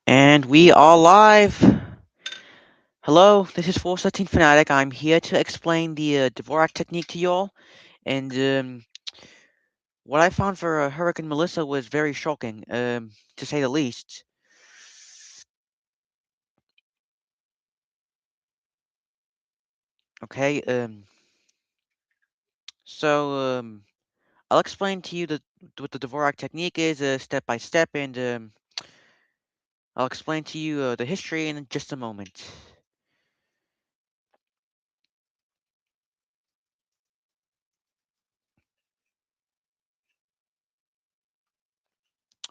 And we are live. Hello, this is 413 Fanatic. I'm here to explain the Dvorak technique to y'all. And what I found for Hurricane Melissa was very shocking, to say the least. Okay, so I'll explain to you what the Dvorak technique is step by step, and I'll explain to you the history in just a moment.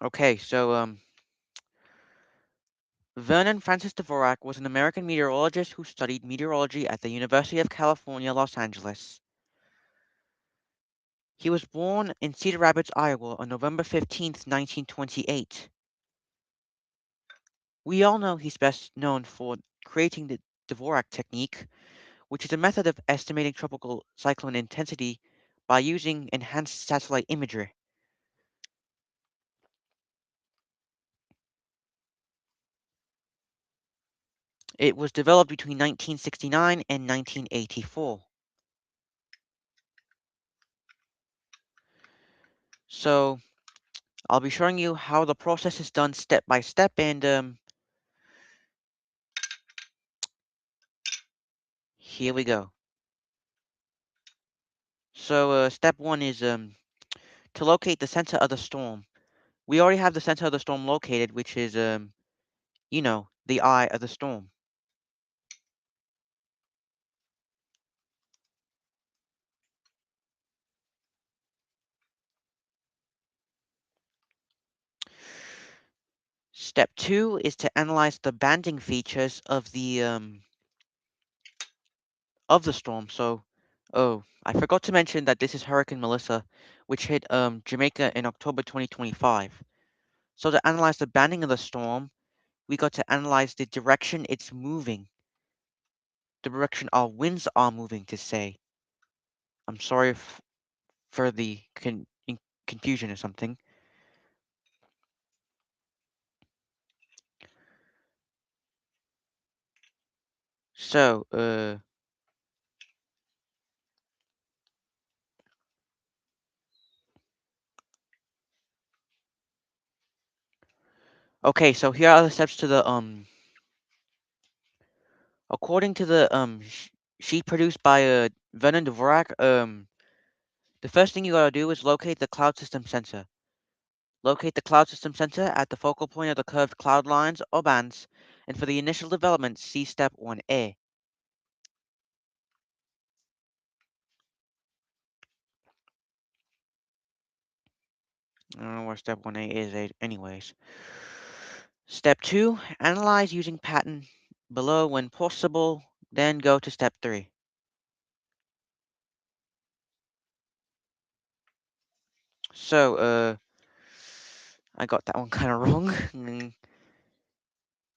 Okay, so Vernon Francis Dvorak was an American meteorologist who studied meteorology at the University of California, Los Angeles. He was born in Cedar Rapids, Iowa on November 15th, 1928. We all know he's best known for creating the Dvorak technique, which is a method of estimating tropical cyclone intensity by using enhanced satellite imagery. It was developed between 1969 and 1984. So I'll be showing you how the process is done step by step, and here we go. So step one is to locate the center of the storm. We already have the center of the storm located, which is the eye of the storm. Step two is to analyze the banding features of the storm. So, oh, I forgot to mention that this is Hurricane Melissa, which hit Jamaica in October 2025. So to analyze the banding of the storm, we got to analyze the direction it's moving, the direction our winds are moving. To say, I'm sorry for the confusion or something. So, okay, so here are the steps to the according to the sheet produced by Vernon Dvorak. The first thing you gotta do is locate the cloud system sensor. Locate the cloud system sensor at the focal point of the curved cloud lines or bands, and for the initial development, see step 1A. I don't know where step 1A is, anyways. Step 2, analyze using pattern below when possible, then go to step 3. So, I got that one kind of wrong.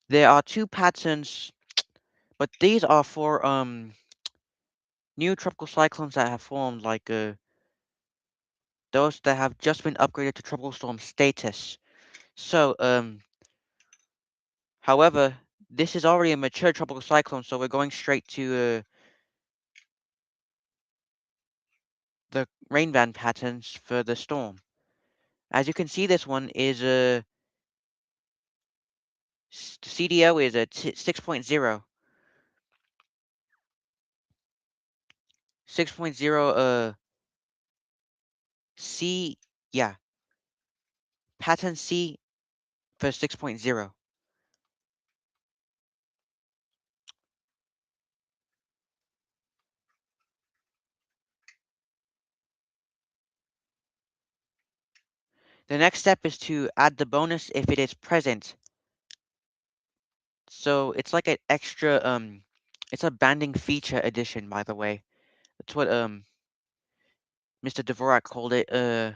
There are two patterns, but these are for new tropical cyclones that have formed, like those that have just been upgraded to tropical storm status. So, however, this is already a mature tropical cyclone, so we're going straight to the rain band patterns for the storm. As you can see, this one is CDO is a 6.0. 6.0 C, yeah, pattern C for 6.0. The next step is to add the bonus if it is present. So it's like an extra it's a banding feature addition, by the way. That's what Mr. Dvorak called it. And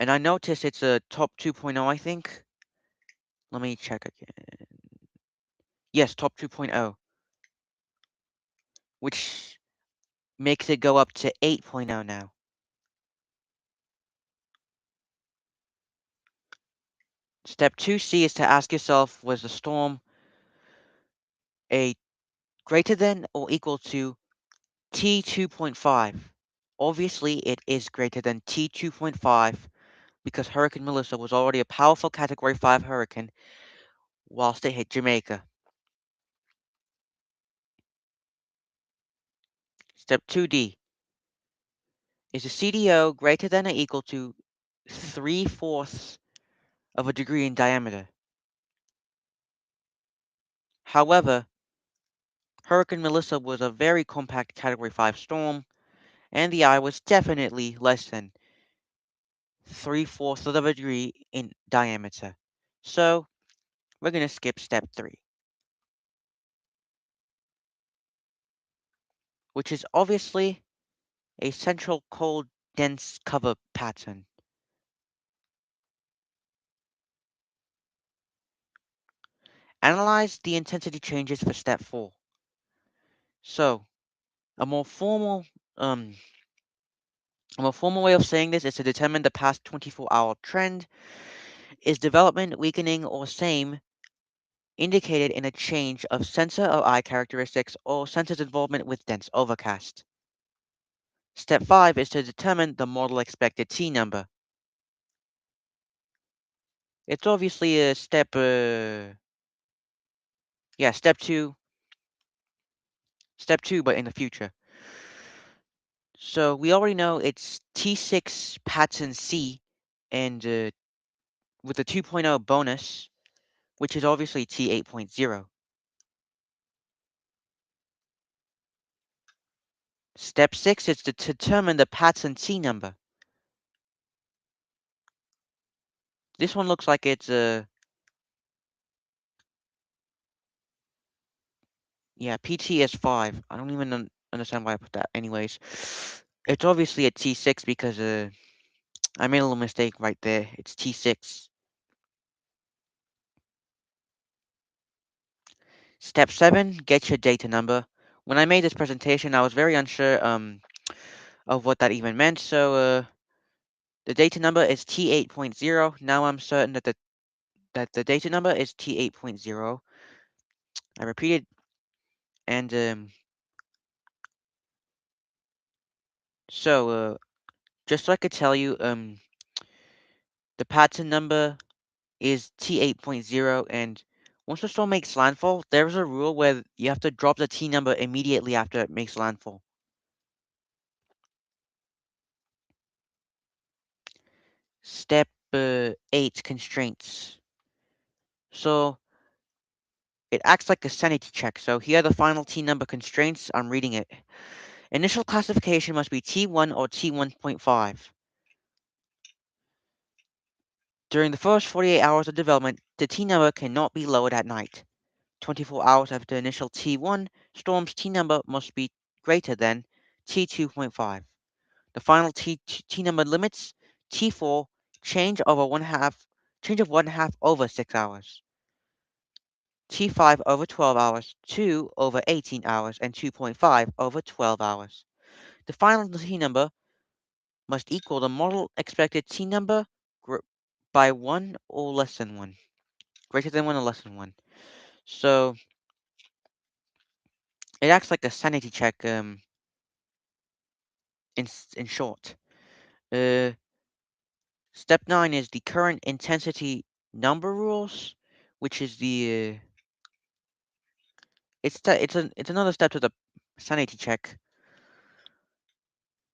I noticed it's a top 2.0, I think. Let me check again. Yes, top 2.0, which makes it go up to 8.0 now. Step 2C is to ask yourself, was the storm a greater than or equal to T2.5? Obviously, it is greater than T2.5 because Hurricane Melissa was already a powerful Category 5 hurricane whilst it hit Jamaica. Step 2D, is the CDO greater than or equal to 3/4 of a degree in diameter? However, Hurricane Melissa was a very compact Category 5 storm, and the eye was definitely less than 3/4 of a degree in diameter. So, we're going to skip step 3, which is obviously a central cold dense cover pattern. Analyze the intensity changes for step 4. So, a more formal um, a more formal way of saying this is to determine the past 24-hour trend. Is development weakening or same indicated in a change of sensor or eye characteristics or sensor's involvement with dense overcast? Step 5 is to determine the model expected T number. It's obviously a step 2, but in the future. So we already know it's T6 pattern C, and with the 2.0 bonus, which is obviously T8.0. Step 6 is to determine the pattern T number. This one looks like it's PTS5. I don't even understand why I put that. Anyways, it's obviously a T6 because I made a little mistake right there. It's T6. Step 7, get your data number. When I made this presentation, I was very unsure of what that even meant. So the data number is T8.0. Now I'm certain that the data number is T8.0. I repeated, and so just so I could tell you, the pattern number is T8.0, and once the storm makes landfall, there's a rule where you have to drop the T number immediately after it makes landfall. Step 8, constraints. So it acts like a sanity check. So here are the final T number constraints. I'm reading it. Initial classification must be T1 or T1.5. During the first 48 hours of development, the T number cannot be lowered at night. 24 hours after initial T1, storm's T number must be greater than T2.5. The final T number limits T4 change of 1/2 over 6 hours. T5 over 12 hours, 2 over 18 hours, and 2.5 over 12 hours. The final T number must equal the model expected T number by 1 or less than 1. Greater than 1 or less than 1. So it acts like a sanity check in short. Uh, Step 9 is the current intensity number rules, which is it's another step to the sanity check.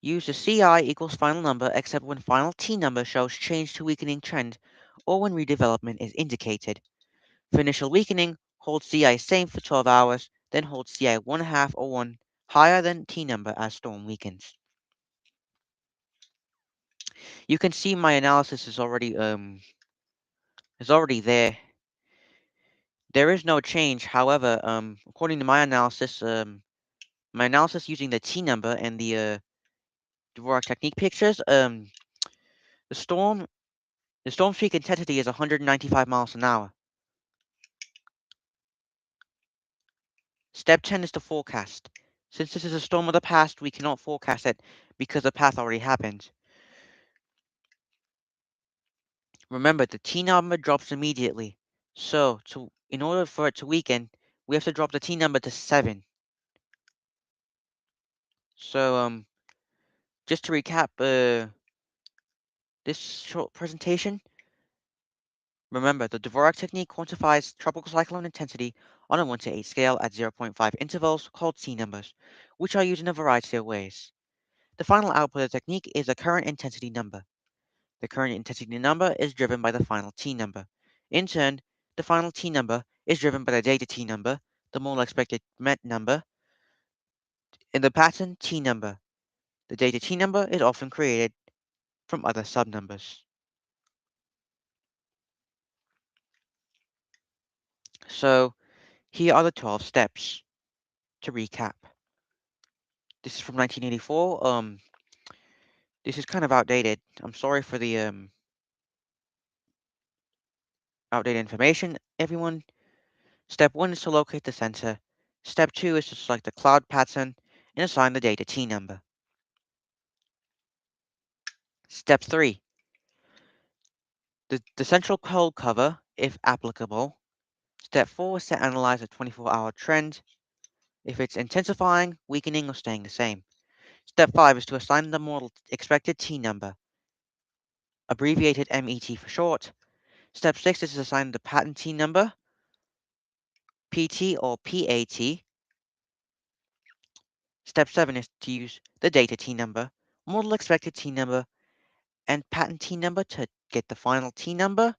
Use the CI equals final number except when final T number shows change to weakening trend or when redevelopment is indicated. For initial weakening, hold CI same for 12 hours, then hold CI 1/2 or 1 higher than T number as storm weakens. You can see my analysis is already there. There is no change. However, according to my analysis using the T number and the Dvorak technique pictures, the storm the storm peak intensity is 195 miles an hour. Step 10 is to forecast. Since this is a storm of the past, we cannot forecast it because the path already happened. Remember, the T number drops immediately. So, in order for it to weaken, we have to drop the T number to 7. So, just to recap this short presentation, remember, the Dvorak technique quantifies tropical cyclone intensity on a 1 to 8 scale at zero point 0.5 intervals called T numbers, which are used in a variety of ways. The final output of the technique is a current intensity number. The current intensity number is driven by the final T number. In turn, the final T number is driven by the data T number, the model expected met number, and the pattern T number. The data T number is often created from other subnumbers. So here are the 12 steps to recap. This is from 1984. This is kind of outdated. I'm sorry for the outdated information, everyone. Step 1 is to locate the sensor. Step 2 is to select the cloud pattern and assign the data T number. Step 3. The central code cover, if applicable. Step 4 is to analyze a 24-hour trend, if it's intensifying, weakening, or staying the same. Step 5 is to assign the model expected T number, abbreviated MET for short. Step 6 is to assign the pattern T number, PT or PAT. Step 7 is to use the data T number, model expected T number, and pattern T number to get the final T number.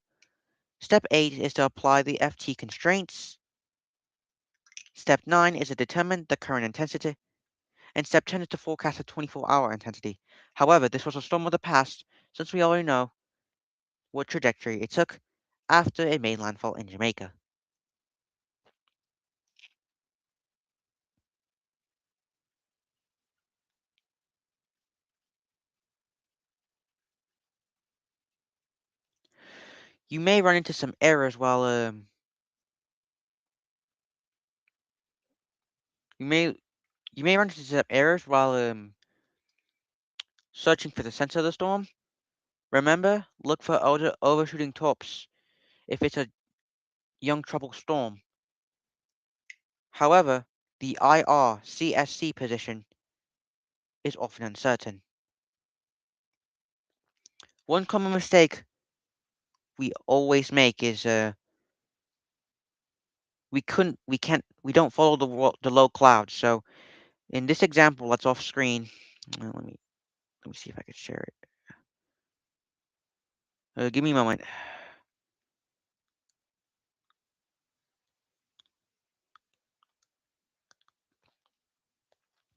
Step 8 is to apply the FT constraints. Step 9 is to determine the current intensity. And step 10 is to forecast a 24-hour intensity. However, this was a storm of the past, since we already know what trajectory it took after it made landfall in Jamaica. You may run into some errors while you may you may run into some errors while searching for the center of the storm. Remember, look for overshooting tops if it's a young tropical storm. However, the IR-CSC position is often uncertain. One common mistake we always make is we don't follow the low clouds. So in this example, that's off screen. Let me see if I can share it. Give me a moment.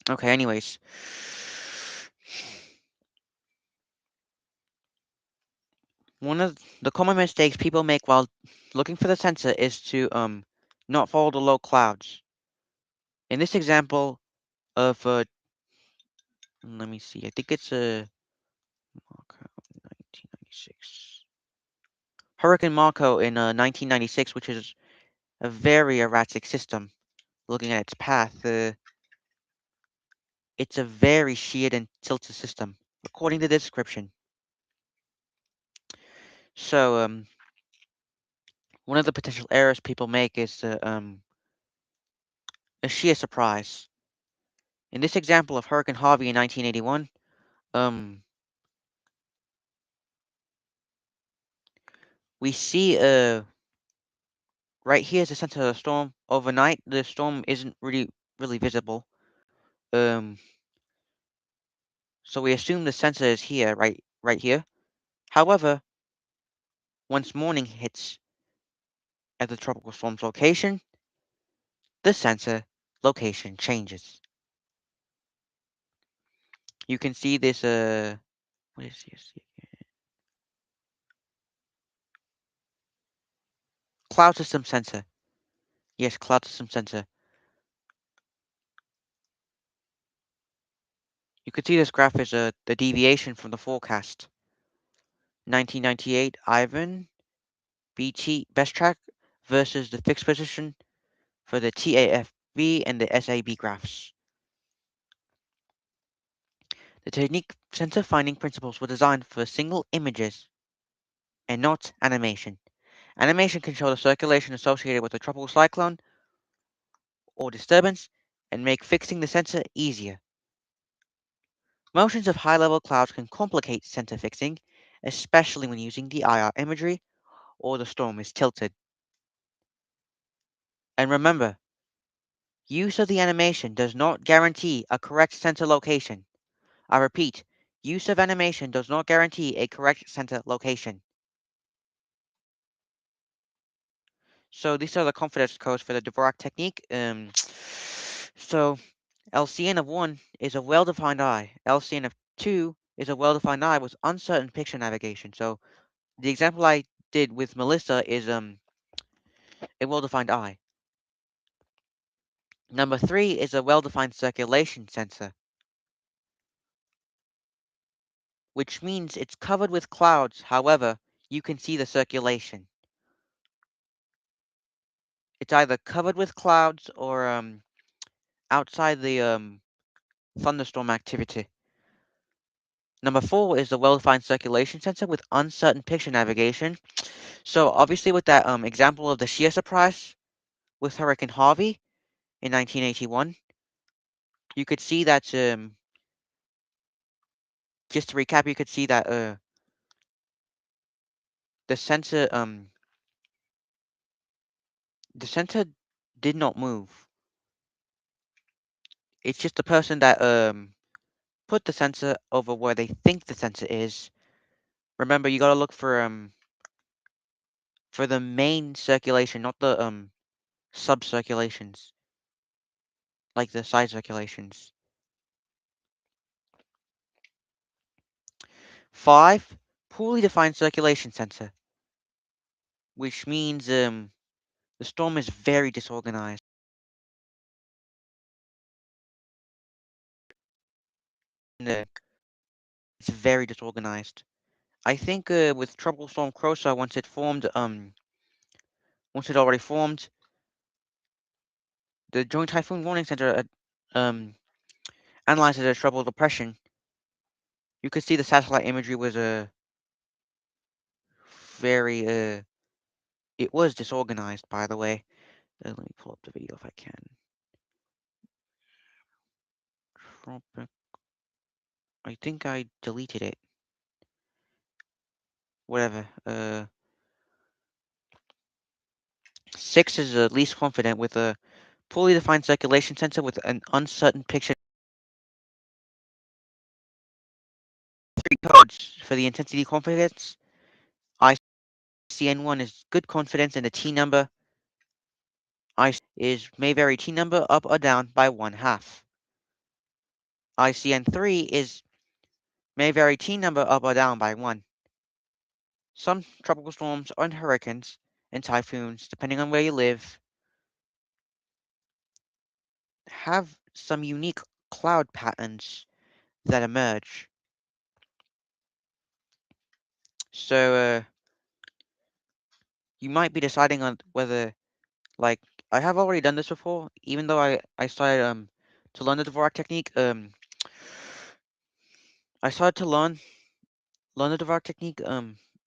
Okay. Anyways, one of the common mistakes people make while looking for the sensor is to not follow the low clouds. In this example of let me see. I think it's a 1996 Hurricane Marco in 1996, which is a very erratic system. Looking at its path, it's a very sheared and tilted system, according to the description. So, one of the potential errors people make is a shear surprise. In this example of Hurricane Harvey in 1981, um, we see right here is the center of the storm. Overnight, the storm isn't really visible. Um, so we assume the sensor is here, right here. However, once morning hits at the tropical storm's location, the sensor location changes. You can see this what is this? Cloud system sensor. Yes, cloud system sensor. You can see this graph is the deviation from the forecast. 1998 Ivan BT best track versus the fixed position for the TAFB and the SAB graphs. The technique sensor finding principles were designed for single images and not animation. Animation can show the circulation associated with a tropical cyclone or disturbance and make fixing the sensor easier. Motions of high-level clouds can complicate sensor fixing, especially when using the IR imagery or the storm is tilted. And remember, use of the animation does not guarantee a correct sensor location. I repeat, use of animation does not guarantee a correct sensor location. So these are the confidence codes for the Dvorak technique. So LCN of 1 is a well-defined eye. LCN of 2 is a well-defined eye with uncertain picture navigation. So the example I did with Melissa is a well-defined eye. Number 3 is a well-defined circulation sensor, which means it's covered with clouds. However, you can see the circulation. It's either covered with clouds or outside the thunderstorm activity. Number 4 is the well-defined circulation sensor with uncertain picture navigation. So obviously with that example of the shear surprise with Hurricane Harvey in 1981, you could see that just to recap, you could see that the sensor the sensor did not move. It's just the person that put the sensor over where they think the sensor is. Remember, you gotta look for the main circulation, not the sub circulations, like the side circulations. 5, poorly defined circulation sensor, which means the storm is very disorganized. And, it's very disorganized. I think with Tropical Storm Krosa, once it already formed, the Joint Typhoon Warning Center analyzed it as tropical depression. You could see the satellite imagery was very it was disorganized, by the way. Let me pull up the video if I can. Tropic. I think I deleted it. Whatever. 6 is the least confident with a poorly defined circulation sensor with an uncertain picture. 3 codes for the intensity confidence. ICN1 is good confidence and the T number. Is may vary T number up or down by 1/2. ICN3 is may vary T number up or down by 1. Some tropical storms and hurricanes and typhoons, depending on where you live, have some unique cloud patterns that emerge. So you might be deciding on whether, like, I have already done this before, even though I started to learn the Dvorak technique. I started to learn the Dvorak technique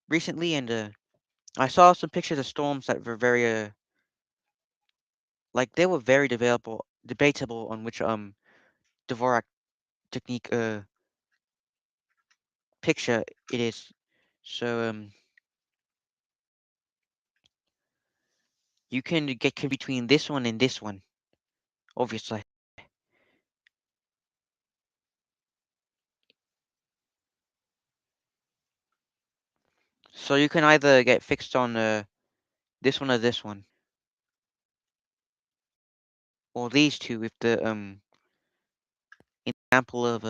recently, and I saw some pictures of storms that were very like they were very debatable on which Dvorak technique picture it is. So you can get between this one and this one, obviously. So you can either get fixed on this one or this one, or these two. If the example of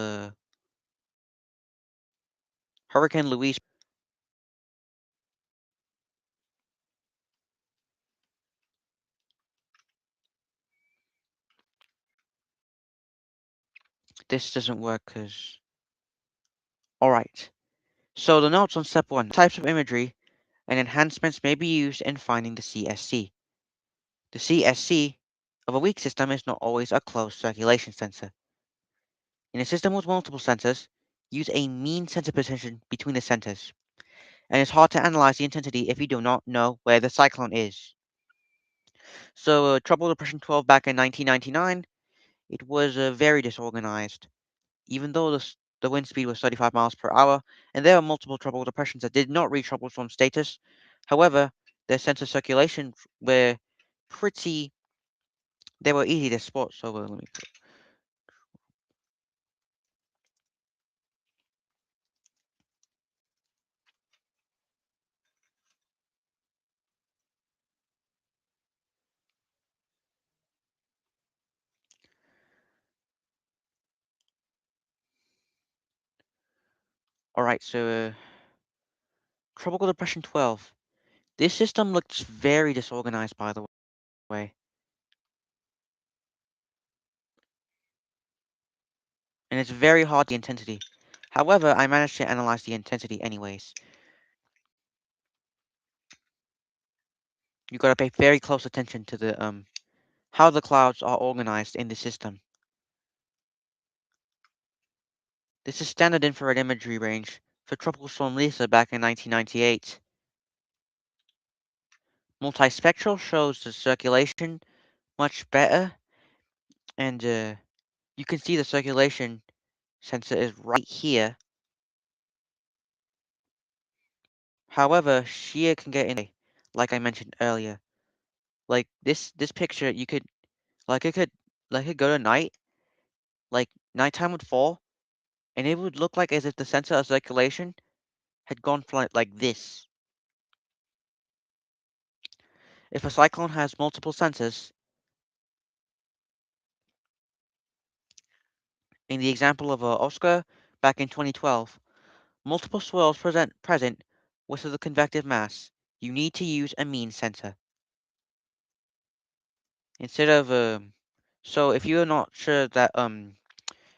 Hurricane Luis, this doesn't work because. All right. So the notes on step 1: types of imagery and enhancements may be used in finding the CSC. The CSC of a weak system is not always a closed circulation sensor. In a system with multiple sensors, use a mean sensor position between the sensors. and it's hard to analyze the intensity if you do not know where the cyclone is. So, Tropical Depression 12 back in 1999, it was very disorganized. Even though the wind speed was 35 miles per hour, and there are multiple tropical depressions that did not reach tropical storm status. However, their sense of circulation were pretty, they were easy to spot. So, let me. All right, so Tropical Depression 12. This system looks very disorganized, by the way, and it's very hard to the intensity. However, I managed to analyze the intensity anyways. You gotta pay very close attention to the how the clouds are organized in the system. This is standard infrared imagery range for Tropical Storm Lisa back in 1998. Multispectral shows the circulation much better, and you can see the circulation sensor is right here. However, shear can get in the way, like I mentioned earlier. Like this picture, you could like it could go to night, like nighttime would fall, and it would look like as if the sensor of circulation had gone like this. If a cyclone has multiple sensors, in the example of Oscar back in 2012, multiple swirls present with the convective mass. You need to use a mean sensor instead of so if you're not sure that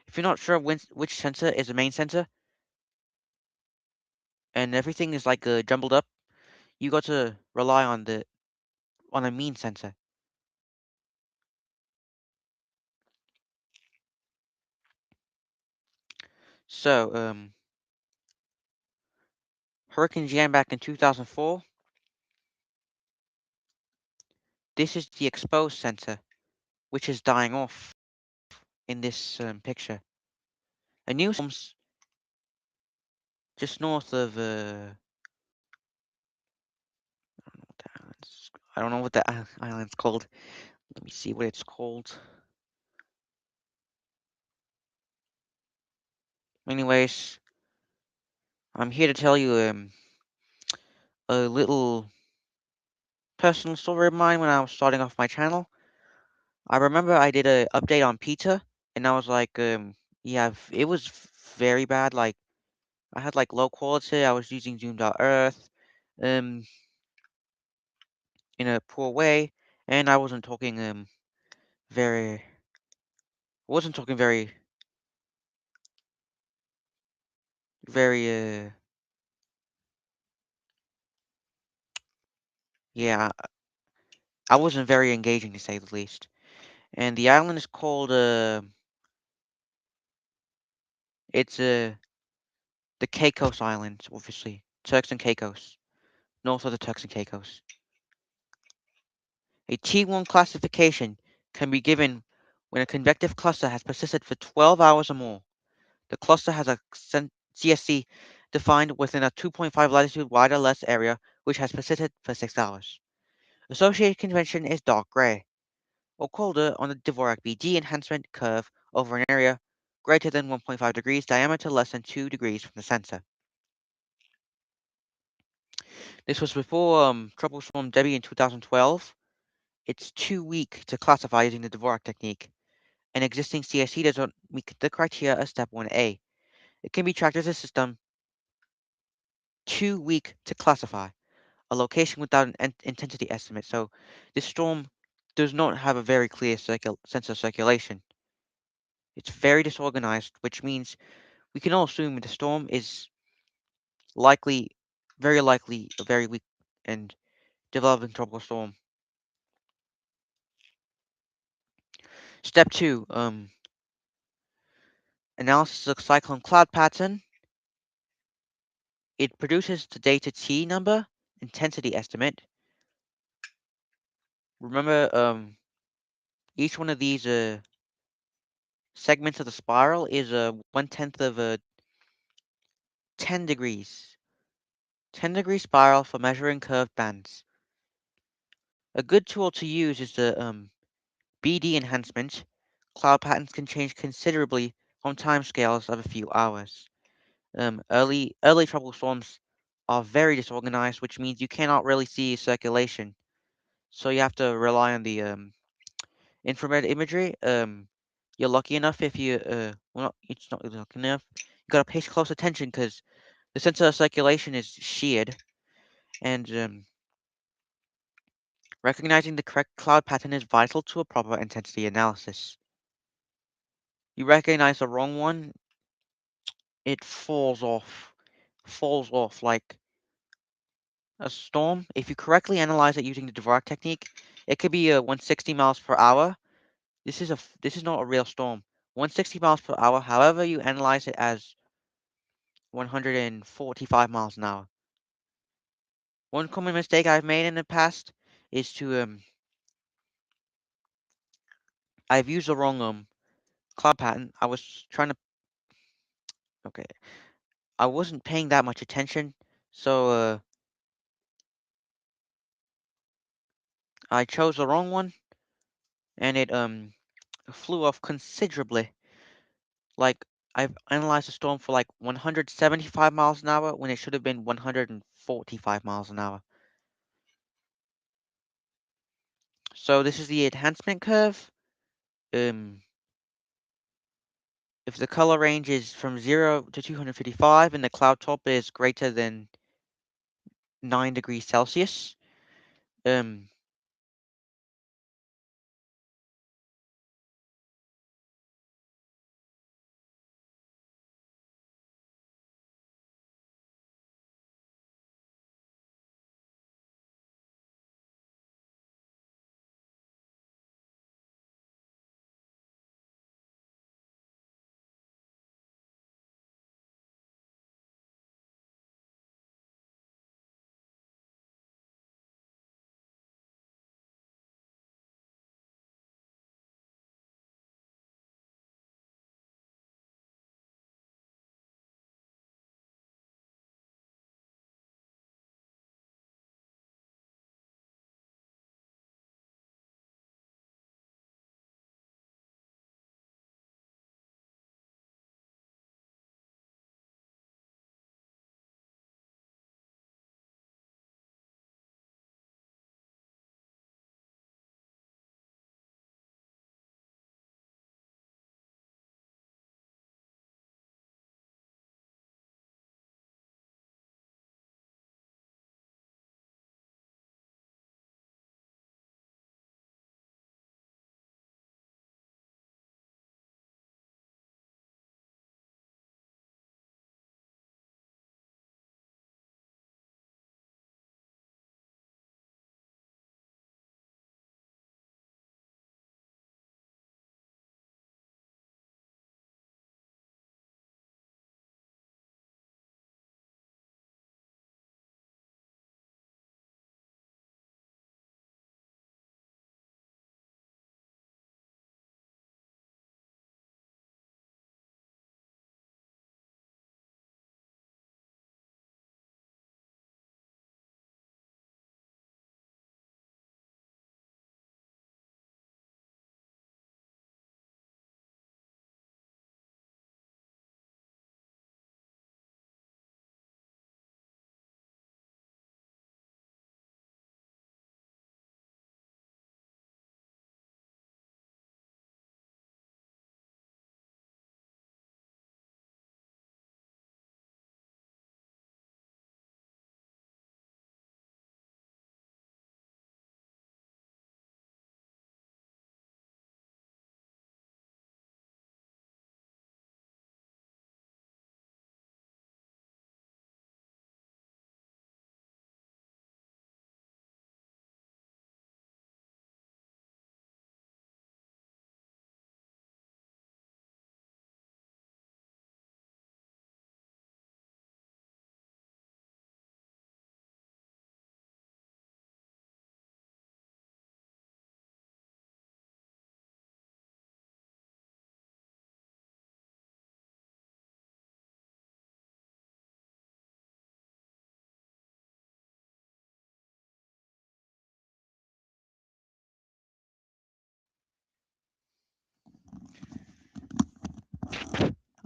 if you're not sure which sensor is the main sensor and everything is like jumbled up, you got to rely on a mean sensor. So Hurricane Jan back in 2004. This is the exposed sensor, which is dying off in this picture. A new storm's just north of I don't know what the island's called. Let me see what it's called. Anyways, I'm here to tell you a little personal story of mine when I was starting off my channel. I remember I did a update on pizza, and I was like, yeah, it was very bad. Like I had like low quality. I was using Zoom.earth, um, in a poor way, and I very wasn't talking very yeah, I wasn't very engaging to say the least. And the island is called it's the Caicos Islands, obviously Turks and Caicos, north of the Turks and Caicos. A T1 classification can be given when a convective cluster has persisted for 12 hours or more. The cluster has a CSC defined within a 2.5 latitude wide or less area which has persisted for 6 hours. Associated convention is dark gray, or colder on the Dvorak BD enhancement curve over an area greater than 1.5 degrees, diameter less than 2 degrees from the center. This was before Tropical Storm Debbie in 2012. It's too weak to classify using the Dvorak technique. An existing CSC does not meet the criteria of Step 1A. It can be tracked as a system too weak to classify, a location without an intensity estimate. So this storm does not have a very clear sense of circulation. It's very disorganized, which means we can all assume the storm is likely, very likely, a very weak and developing tropical storm. Step 2, analysis of cyclone cloud pattern it produces the data T number, intensity estimate. Remember, each one of these segments of the spiral is 1/10 of 10 degrees. 10-degree spiral for measuring curved bands. A good tool to use is the BD enhancement. Cloud patterns can change considerably on timescales of a few hours. Early tropical storms are very disorganized, which means you cannot really see circulation. So you have to rely on the infrared imagery. You're lucky enough if you well, it's not lucky enough. You gotta pay close attention because the sensor of circulation is sheared, and recognizing the correct cloud pattern is vital to a proper intensity analysis. You recognize the wrong one, it falls off like a storm. If you correctly analyze it using the Dvorak technique, it could be 160 miles per hour. This is not a real storm. 160 miles per hour. However, you analyze it as 145 miles an hour. One common mistake I've made in the past is to I've used the wrong cloud pattern. I was trying to okay. I wasn't paying that much attention, so I chose the wrong one, and it flew off considerably. Like I've analyzed the storm for like 175 miles an hour when it should have been 145 miles an hour. So this is the enhancement curve. Um, if the color range is from 0 to 255 and the cloud top is greater than 9 degrees Celsius, um,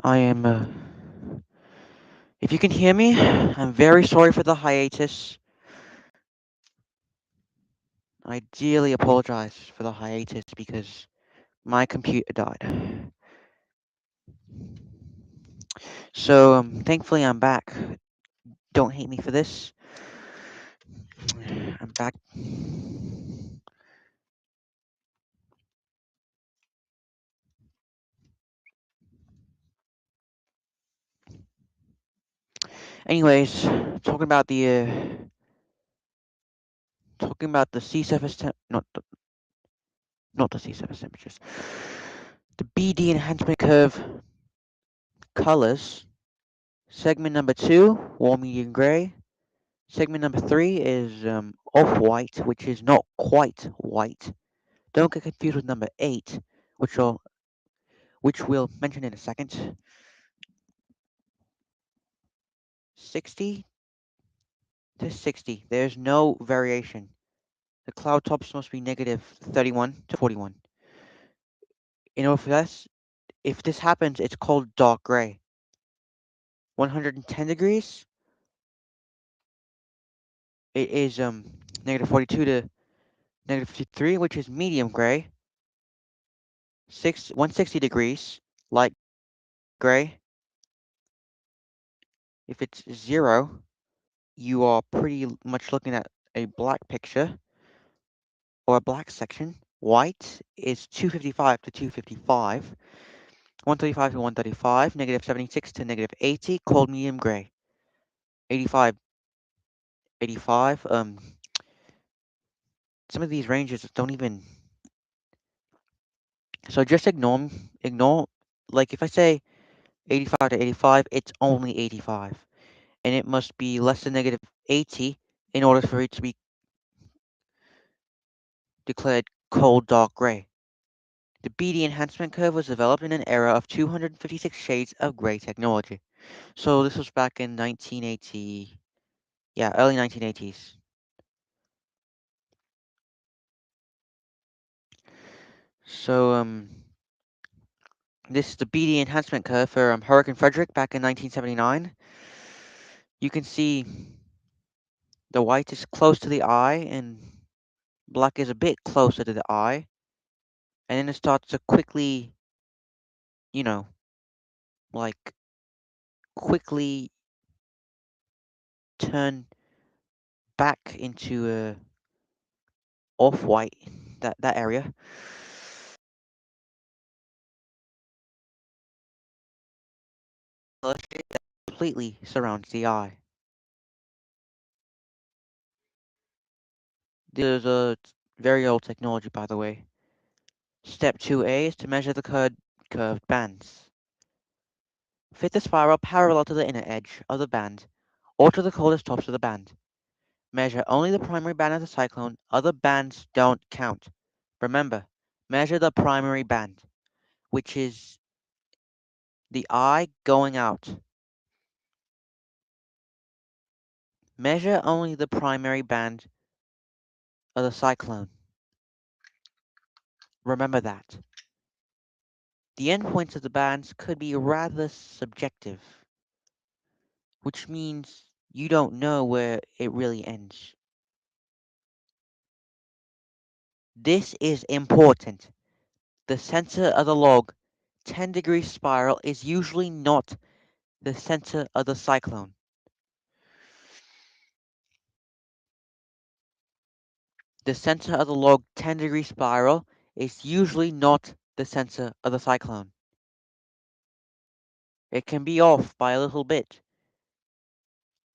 I am. If you can hear me, I'm very sorry for the hiatus. I dearly apologize for the hiatus because my computer died. So, thankfully, I'm back. Don't hate me for this. I'm back. Anyways, talking about the sea surface not the sea surface temperatures. The BD enhancement curve colors. Segment number 2, warm medium gray. Segment number 3 is off-white, which is not quite white. Don't get confused with number 8, which we'll mention in a second. 60 to 60. There's no variation. The cloud tops must be negative 31 to 41. In order for this, if this happens, it's called dark gray. 110 degrees, it is negative 42 to negative 53, which is medium gray. 160 degrees, light gray. If it's 0, you are pretty much looking at a black picture or a black section. White is 255 to 255. 135 to 135, negative 76 to negative 80, cold medium gray. 85, 85. Some of these ranges don't even. So just ignore. Like if I say 85 to 85, it's only 85, and it must be less than negative 80 in order for it to be declared cold dark gray. The BD enhancement curve was developed in an era of 256 shades of gray technology. So this was back in 1980, yeah, early 1980s. So this is the BD enhancement curve for Hurricane Frederick back in 1979. You can see the white is close to the eye and black is a bit closer to the eye. And then it starts to quickly, you know, like quickly turn back into a off-white, that area. That completely surrounds the eye. There's a very old technology, by the way. Step 2A is to measure the curved bands. Fit the spiral parallel to the inner edge of the band or to the coldest tops of the band. Measure only the primary band of the cyclone. Other bands don't count. Remember, measure the primary band, which is the eye going out. Measure only the primary band of the cyclone. Remember that. The endpoints of the bands could be rather subjective, which means you don't know where it really ends. This is important. The center of the log 10-degree spiral is usually not the center of the cyclone. The center of the log 10-degree spiral is usually not the center of the cyclone. It can be off by a little bit,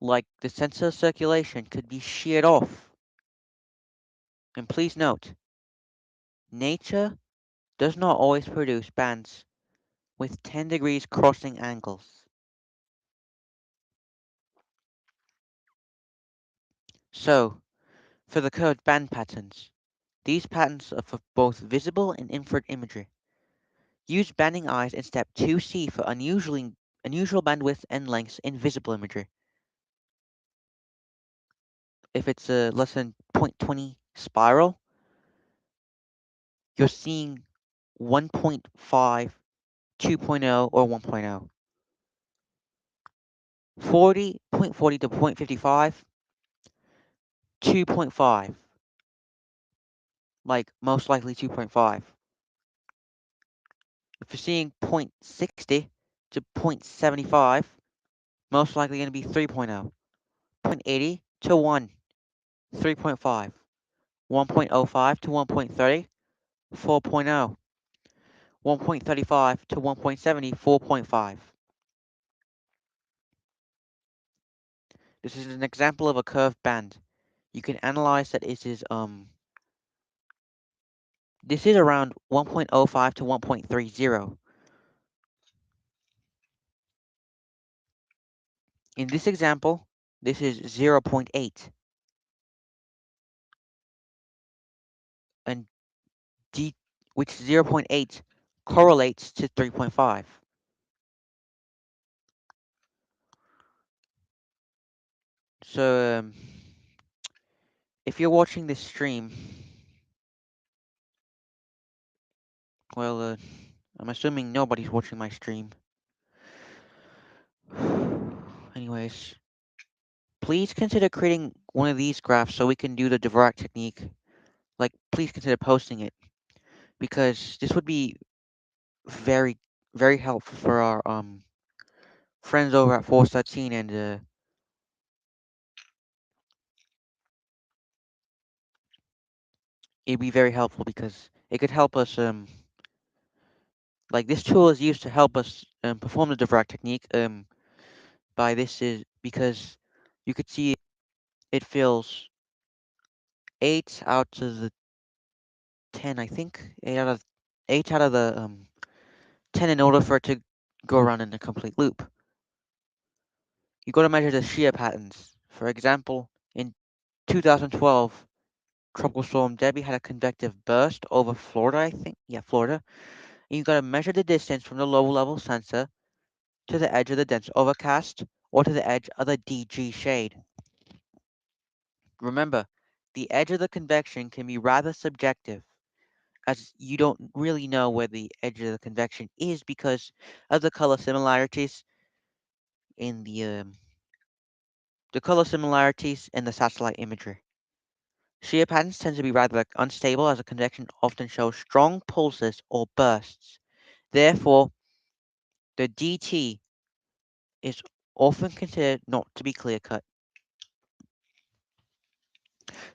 like the center of circulation could be sheared off. And please note, nature does not always produce bands with 10 degrees crossing angles. So, for the curved band patterns, these patterns are for both visible and infrared imagery. Use banding eyes in step 2C for unusual bandwidth and lengths in visible imagery. If it's a less than 0.20 spiral, you're seeing 1.5, 2.0, or 1.0. 40.40 to 0.55, 2.5, like most likely 2.5. If you're seeing 0.60 to 0.75, most likely going to be 3.0. 0.80 to 1, 3.5. 1.05 to 1.30, 4.0. 1.35 to 1.70, 4.5. This is an example of a curved band. You can analyze that this is around 1.05 to 1.30. In this example, this is 0.8, and D, which 0.8 correlates to 3.5. So, if you're watching this stream, well, I'm assuming nobody's watching my stream. Anyways, please consider creating one of these graphs so we can do the Dvorak technique. Like, please consider posting it, because this would be very, very helpful for our friends over at Force.scene, and it'd be very helpful because it could help us like this tool is used to help us perform the Dvorak technique. By this is because you could see it fills 8 out of the 10, I think. 8 out of the 10 in order for it to go around in a complete loop. You got to measure the shear patterns. For example, in 2012, Tropical Storm Debbie had a convective burst over Florida, I think. Yeah, Florida. And you got to measure the distance from the low level sensor to the edge of the dense overcast or to the edge of the DG shade. Remember, the edge of the convection can be rather subjective, as you don't really know where the edge of the convection is because of in the color similarities in the satellite imagery. Shear patterns tend to be rather unstable, as a convection often shows strong pulses or bursts. Therefore, the DT is often considered not to be clear cut.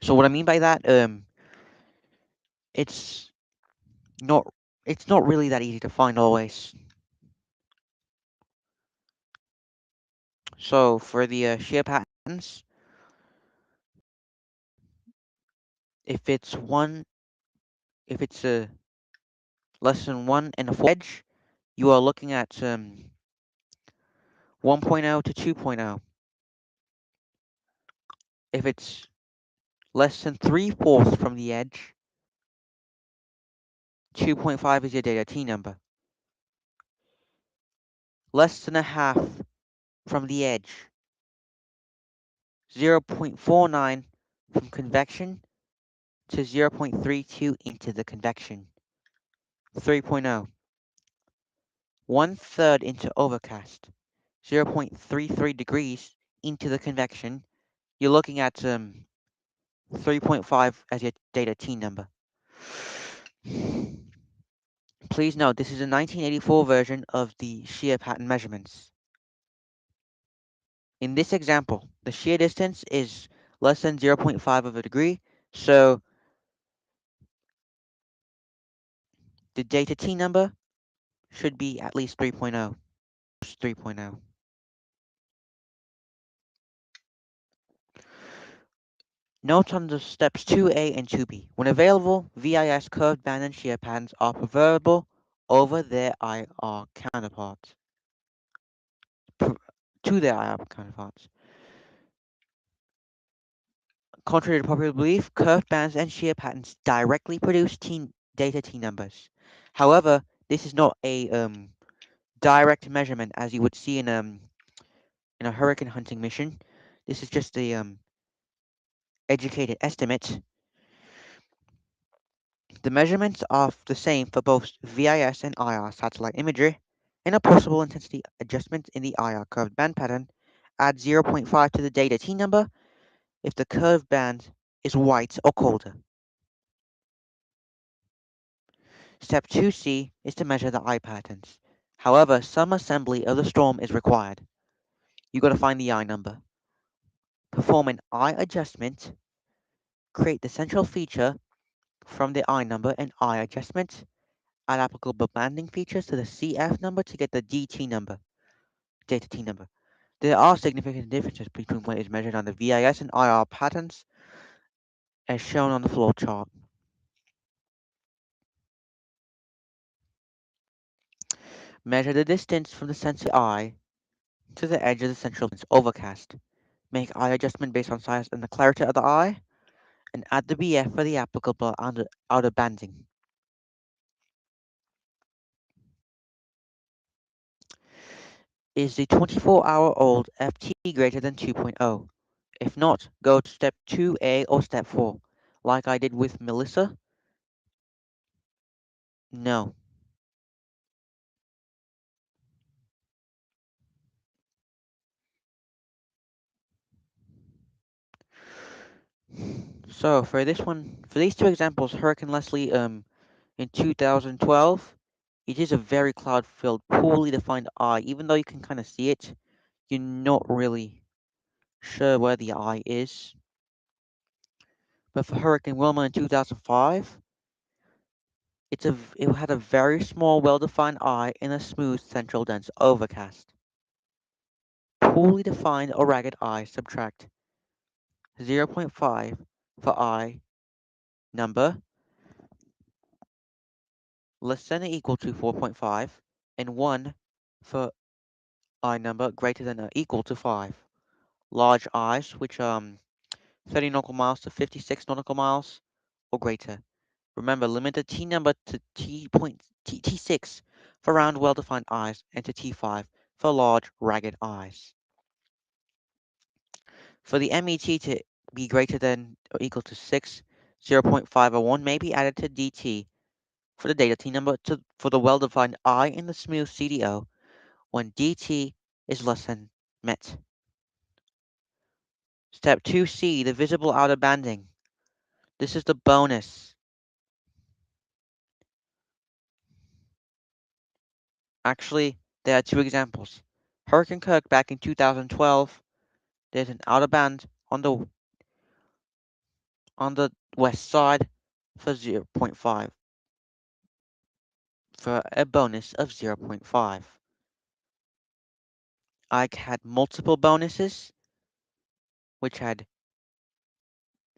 So what I mean by that, it's not it's not really that easy to find always. So for the shear patterns, if it's less than 1 and a 4 edge, you are looking at 1.0 to 2.0. If it's less than 3/4 from the edge, 2.5 is your data T number. Less than a half from the edge, 0.49 from convection to 0.32 into the convection. 3.0. 1/3 into overcast, 0.33 degrees into the convection. You're looking at 3.5 as your data T number. Please note, this is a 1984 version of the shear pattern measurements. In this example, the shear distance is less than 0.5 of a degree, so the data T number should be at least 3.0. 3.0. Note on the steps 2A and 2B. When available, VIS curved band and shear patterns are preferable over their IR counterparts. To their IR counterparts. Contrary to popular belief, curved bands and shear patterns directly produce data T numbers. However, this is not a direct measurement as you would see in a hurricane hunting mission. This is just a educated estimate. The measurements are the same for both VIS and IR satellite imagery, and a possible intensity adjustment in the IR curved band pattern add 0.5 to the data t number if the curved band is white or colder. Step 2C is to measure the eye patterns. However, some assembly of the storm is required. You got to find the eye number, perform an eye adjustment, create the central feature from the eye number and eye adjustment, add applicable banding features to the CF number to get the DT number, data T number. There are significant differences between what is measured on the VIS and IR patterns as shown on the flow chart. Measure the distance from the sensor eye to the edge of the central lens overcast. Make eye adjustment based on size and the clarity of the eye, and add the BF for the applicable outer banding. Is the 24-hour-old FT greater than 2.0? If not, go to step 2A or step 4. Like I did with Melissa? No. So for this one, for these two examples, Hurricane Leslie in 2012, it is a very cloud-filled, poorly defined eye. Even though you can kind of see it, you're not really sure where the eye is. But for Hurricane Wilma in 2005, it had a very small, well-defined eye in a smooth, central, dense overcast. Poorly defined or ragged eye, subtract 0.5 for eye number less than or equal to 4.5, and 1 for eye number greater than or equal to 5. Large eyes, which 30 nautical miles to 56 nautical miles or greater. Remember, limit the T number to T6 for round, well-defined eyes, and to T5 for large, ragged eyes. For the MET to be greater than or equal to 6, 0.5 or 1 may be added to DT for the data T number for the well-defined eye in the smooth CDO when DT is less than met. Step 2C, the visible outer banding. This is the bonus. Actually, there are two examples. Hurricane Kirk back in 2012, there's an outer band on the west side for 0.5 for a bonus of 0.5. I had multiple bonuses which added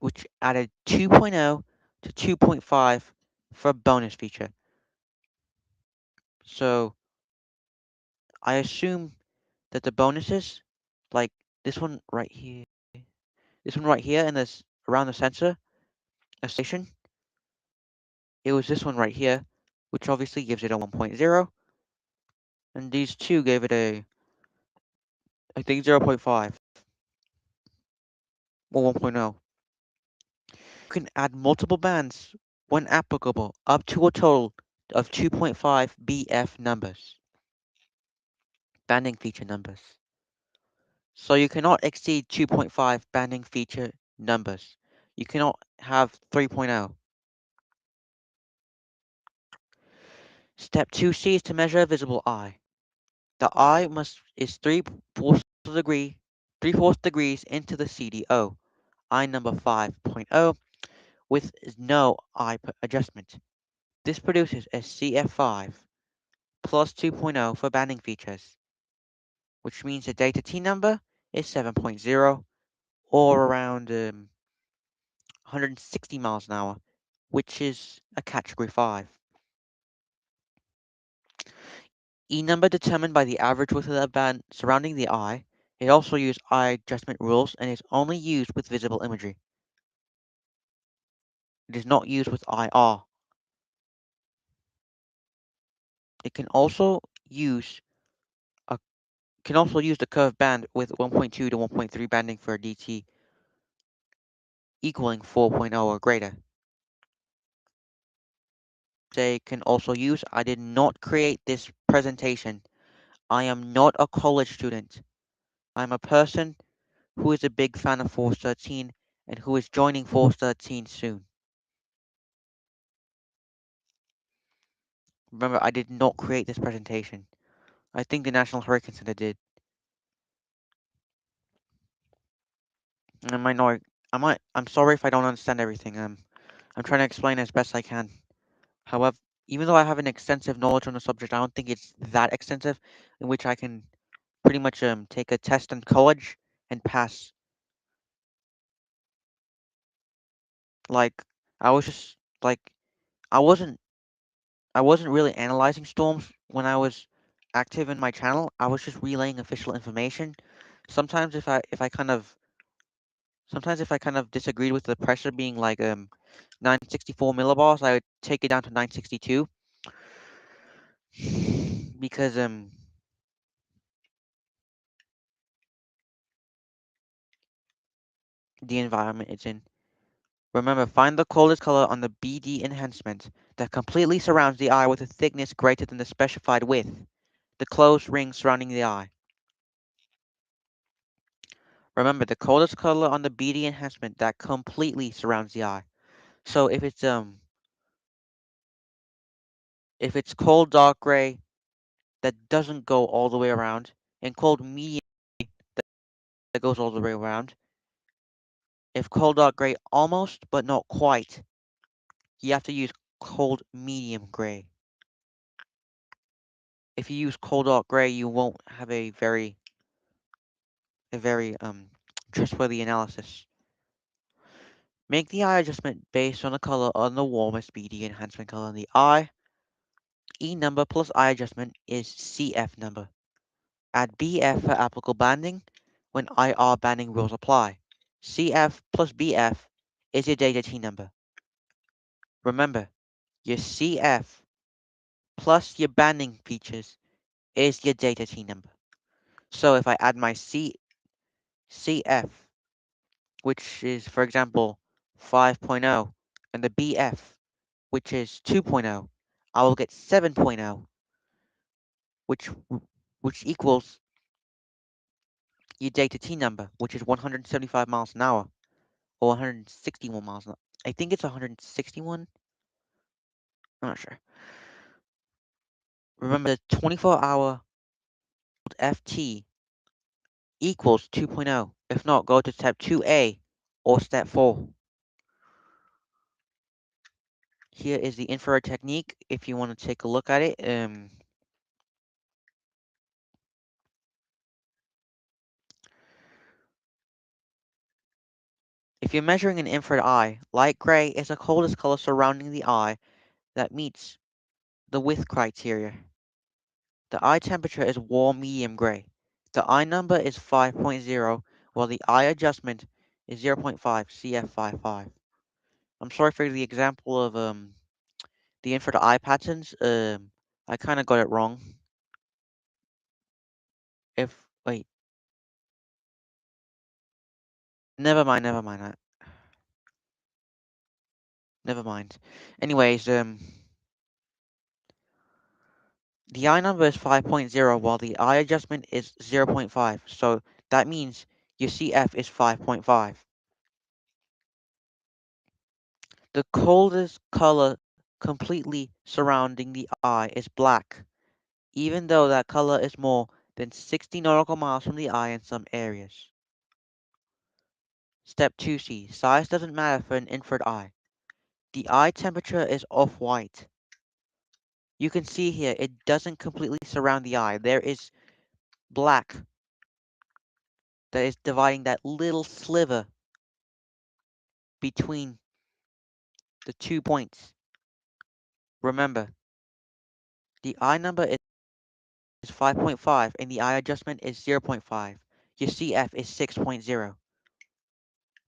2.0 to 2.5 for a bonus feature. So I assume that the bonuses, like this one right here, and this around the sensor, a station, it was this one right here, which obviously gives it a 1.0, and these two gave it I think 0.5 or 1.0. You can add multiple bands when applicable up to a total of 2.5 BF numbers, banding feature numbers. So you cannot exceed 2.5 banding feature numbers. You cannot have 3.0. Step 2C is to measure a visible eye. The eye is 3/4 degrees into the CDO, eye number 5.0, with no eye adjustment. This produces a CF5 plus 2.0 for banding features, which means the data T number is 7.0 or around 160 miles an hour, which is a category 5. E number determined by the average width of the band surrounding the eye. It also uses eye adjustment rules and is only used with visible imagery. It is not used with IR. It a, can also use the curved band with 1.2 to 1.3 banding for a DT equaling 4.0 or greater. They can also use, I did not create this presentation. I am not a college student. I'm a person who is a big fan of Force 13 and who is joining Force 13 soon. Remember, I did not create this presentation. I think the National Hurricane Center did. I might not. I'm sorry if I don't understand everything. I'm trying to explain as best I can. However, even though I have an extensive knowledge on the subject, I don't think it's that extensive in which I can pretty much take a test in college and pass. Like I was just like I wasn't I wasn't really analyzing storms when I was active in my channel. I was just relaying official information. Sometimes if I kind of disagreed with the pressure being like 964 millibars, I would take it down to 962 because the environment it's in. Remember, find the coldest color on the BD enhancement that completely surrounds the eye with a thickness greater than the specified width, the closed ring surrounding the eye. Remember, the coldest color on the BD enhancement that completely surrounds the eye. So if it's cold dark gray that doesn't go all the way around, and cold medium that goes all the way around, if cold dark gray almost but not quite, you have to use cold medium gray. If you use cold dark gray, you won't have a very trustworthy analysis. Make the eye adjustment based on the color on the warmest BD enhancement color in the eye. E number plus eye adjustment is CF number. Add BF for applicable banding when IR banding rules apply. CF plus BF is your data T number. Remember, your CF plus your banding features is your data T number. So if I add my CF, which is, for example, 5.0, and the BF, which is 2.0, I will get 7.0, which which equals your data T number, which is 175 miles an hour, or 161 miles an hour. I think it's 161. I'm not sure. Remember, the 24-hour FT equals 2.0. If not, go to step 2A or step 4. Here is the infrared technique if you want to take a look at it. If you're measuring an infrared eye, light gray is the coldest color surrounding the eye that meets the width criteria. The eye temperature is warm medium gray. The eye number is 5.0, while the eye adjustment is 0.5 CF55. I'm sorry for the example of the infrared eye patterns. I kind of got it wrong. If wait, never mind. Anyways, the eye number is 5.0 while the eye adjustment is 0.5. So that means your CF is 5.5. The coldest color completely surrounding the eye is black, even though that color is more than 60 nautical miles from the eye in some areas. Step 2C. Size doesn't matter for an infrared eye. The eye temperature is off-white. You can see here it doesn't completely surround the eye. There is black that is dividing that little sliver between the 2 points. Remember, the eye number is 5.5 and the eye adjustment is 0.5. Your CF is 6.0.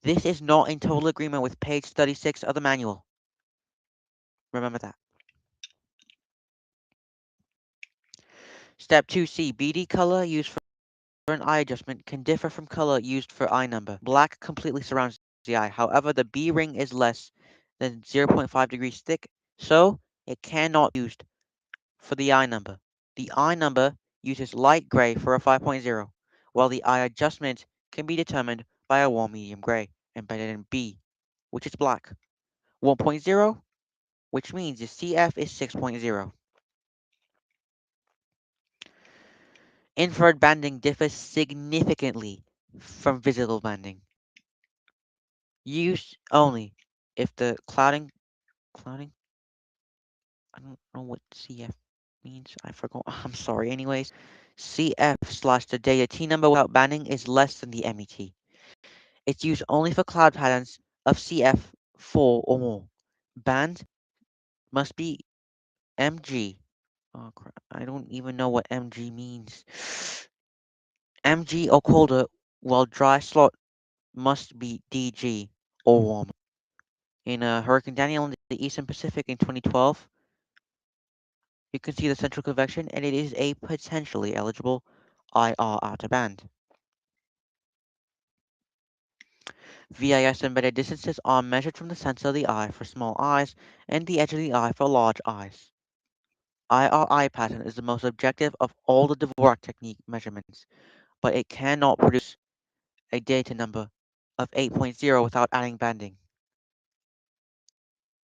This is not in total agreement with page 36 of the manual. Remember that. Step 2C. BD color used for an eye adjustment can differ from color used for eye number. Black completely surrounds the eye. However, the B ring is less than 0.5 degrees thick, so it cannot be used for the eye number. The eye number uses light gray for a 5.0, while the eye adjustment can be determined by a warm medium gray embedded in B, which is black. 1.0, which means the CF is 6.0. Infrared banding differs significantly from visible banding. Used only if the clouding, I don't know what CF means. I forgot. I'm sorry. Anyways, CF slash the data T number without banding is less than the MET. It's used only for cloud patterns of CF4 or more. Band must be MG. Oh crap! I don't even know what MG means. MG or colder, while dry slot must be DG or warmer. In Hurricane Daniel in the Eastern Pacific in 2012, you can see the central convection, and it is a potentially eligible IR outer band. VIS embedded distances are measured from the center of the eye for small eyes and the edge of the eye for large eyes. IR pattern is the most objective of all the Dvorak technique measurements, but it cannot produce a data number of 8.0 without adding banding.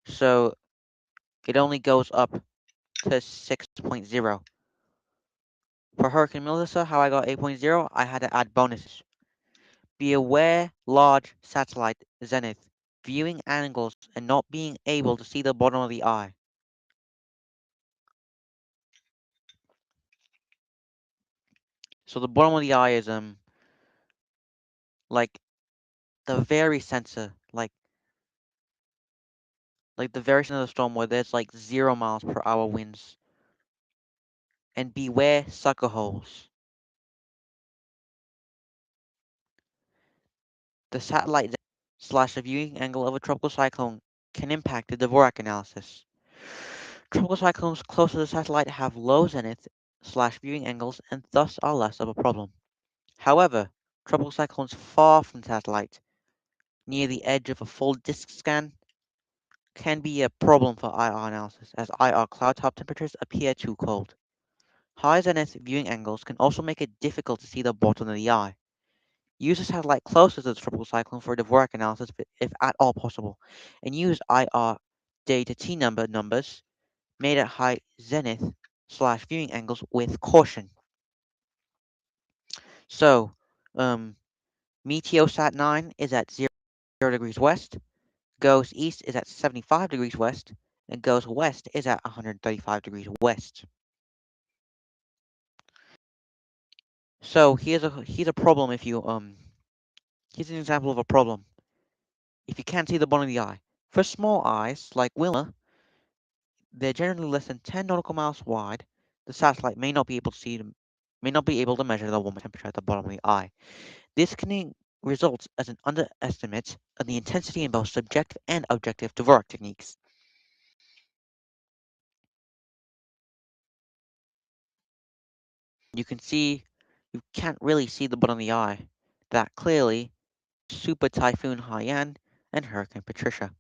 So it only goes up to 6.0. For Hurricane Melissa, how I got 8.0, I had to add bonuses. Be aware large satellite zenith, viewing angles and not being able to see the bottom of the eye. So the bottom of the eye is like the very center, like the very center of the storm where there's like 0 miles per hour winds. And beware sucker holes. The satellite slash the viewing angle of a tropical cyclone can impact the Dvorak analysis. Tropical cyclones close to the satellite have low zenith slash viewing angles and thus are less of a problem. However, tropical cyclones far from the satellite, near the edge of a full disk scan, can be a problem for IR analysis, as IR cloud top temperatures appear too cold. High zenith viewing angles can also make it difficult to see the bottom of the eye. Use a satellite closer to the tropical cyclone for Dvorak analysis if at all possible, and use IR data T numbers made at high zenith slash viewing angles with caution. So, Meteosat 9 is at 0 degrees west, goes east is at 75 degrees west, and goes west is at 135 degrees west. So here's a problem if you here's an example of a problem. If you can't see the bottom of the eye. For small eyes like Wilma, they're generally less than 10 nautical miles wide. The satellite may not be able to measure the warmer temperature at the bottom of the eye. This can result as an underestimate of the intensity in both subjective and objective Dvorak techniques. You can't really see the bottom of the eye that clearly. Super Typhoon Haiyan and Hurricane Patricia.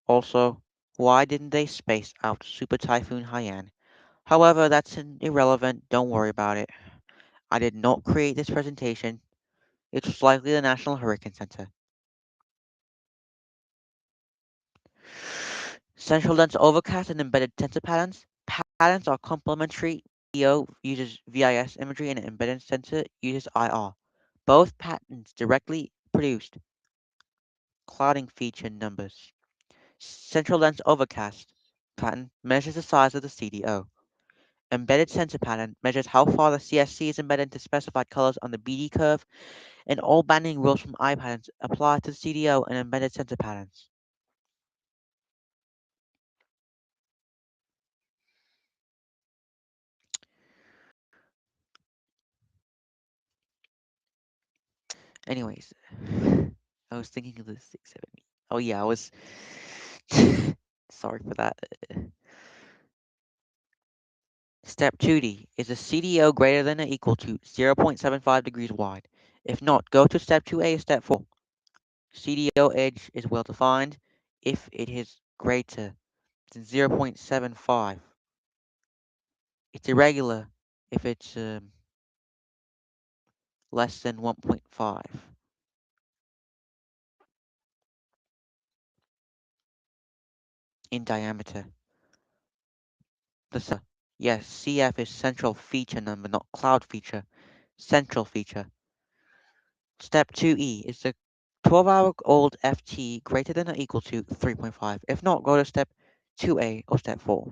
Also, why didn't they space out Super Typhoon Haiyan? However, that's irrelevant, don't worry about it. I did not create this presentation. It was likely the National Hurricane Center. Central dense overcast and embedded tensor patterns. Patterns are complementary. EO uses VIS imagery and embedded sensor uses IR. Both patterns directly produced clouding feature numbers. Central lens overcast pattern measures the size of the CDO. Embedded sensor pattern measures how far the CSC is embedded into specified colors on the BD curve, and all banding rules from eye patterns apply to the CDO and embedded sensor patterns. Anyways, I was thinking of the 670. Oh yeah, I was. Sorry for that. Step 2D is a CDO greater than or equal to 0.75 degrees wide. If not, go to step 2A or step 4. CDO edge is well defined if it is greater than 0.75. It's irregular if it's less than 1.5 in diameter. Yes, CF is central feature number, not cloud feature. Central feature. Step 2E is the 12-hour-old FT greater than or equal to 3.5. If not, go to step 2A or step 4.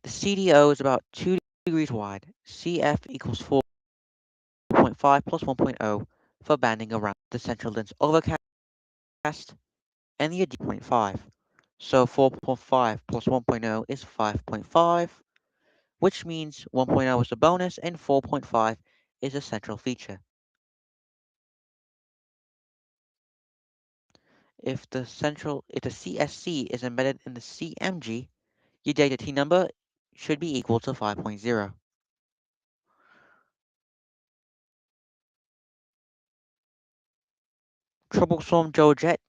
The CDO is about 2 degrees wide. CF equals 4.5 plus 1.0 for banding around the central dense overcast and the 0.5. So 4.5 plus 1.0 is 5.5, which means 1.0 is a bonus and 4.5 is a central feature. If the CSC is embedded in the CMG, your data T number should be equal to 5.0. Troublesome Georgette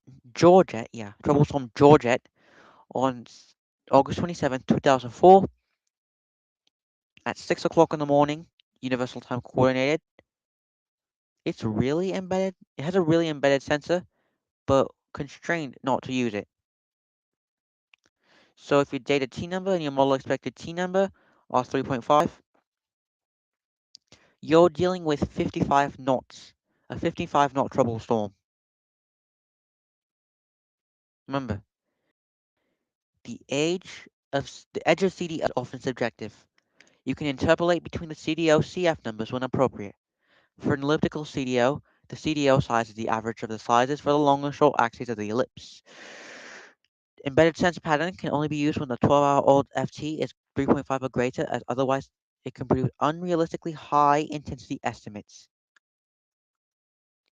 on August 27, 2004 at 6 o'clock in the morning, Universal Time Coordinated. It's really embedded. It has a really embedded sensor, but constrained not to use it. So if your data T number and your model expected T number are 3.5, you're dealing with 55 knots, a 55 knot trouble storm. Remember, the edge of CDO is often subjective. You can interpolate between the CDO CF numbers when appropriate. For an elliptical CDO, the CDO size is the average of the sizes for the long and short axes of the ellipse. Embedded sensor pattern can only be used when the 12-hour-old FT is 3.5 or greater, as otherwise it can produce unrealistically high intensity estimates.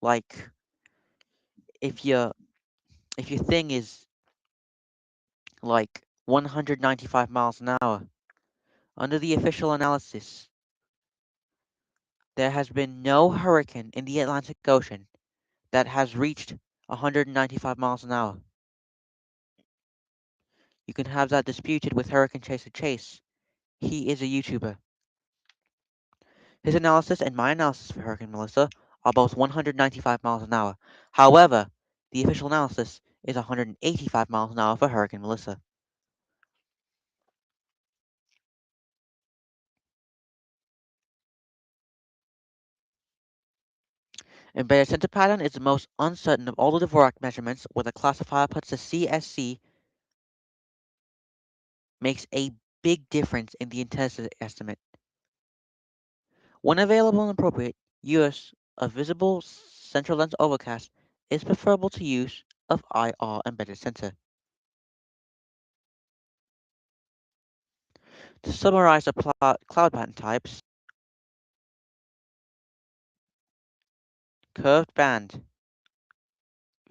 Like if your thing is like 195 miles an hour, under the official analysis, there has been no hurricane in the Atlantic Ocean that has reached 195 miles an hour. You can have that disputed with Hurricane Chaser Chase. He is a YouTuber. His analysis and my analysis for Hurricane Melissa are both 195 miles an hour. However, the official analysis is 185 miles an hour for Hurricane Melissa. Embedded center pattern is the most uncertain of all the Dvorak measurements, where the classifier puts the CSC makes a big difference in the intensity estimate. When available and appropriate, use of visible central lens overcast is preferable to use of IR embedded center. To summarize the cloud pattern types, curved band,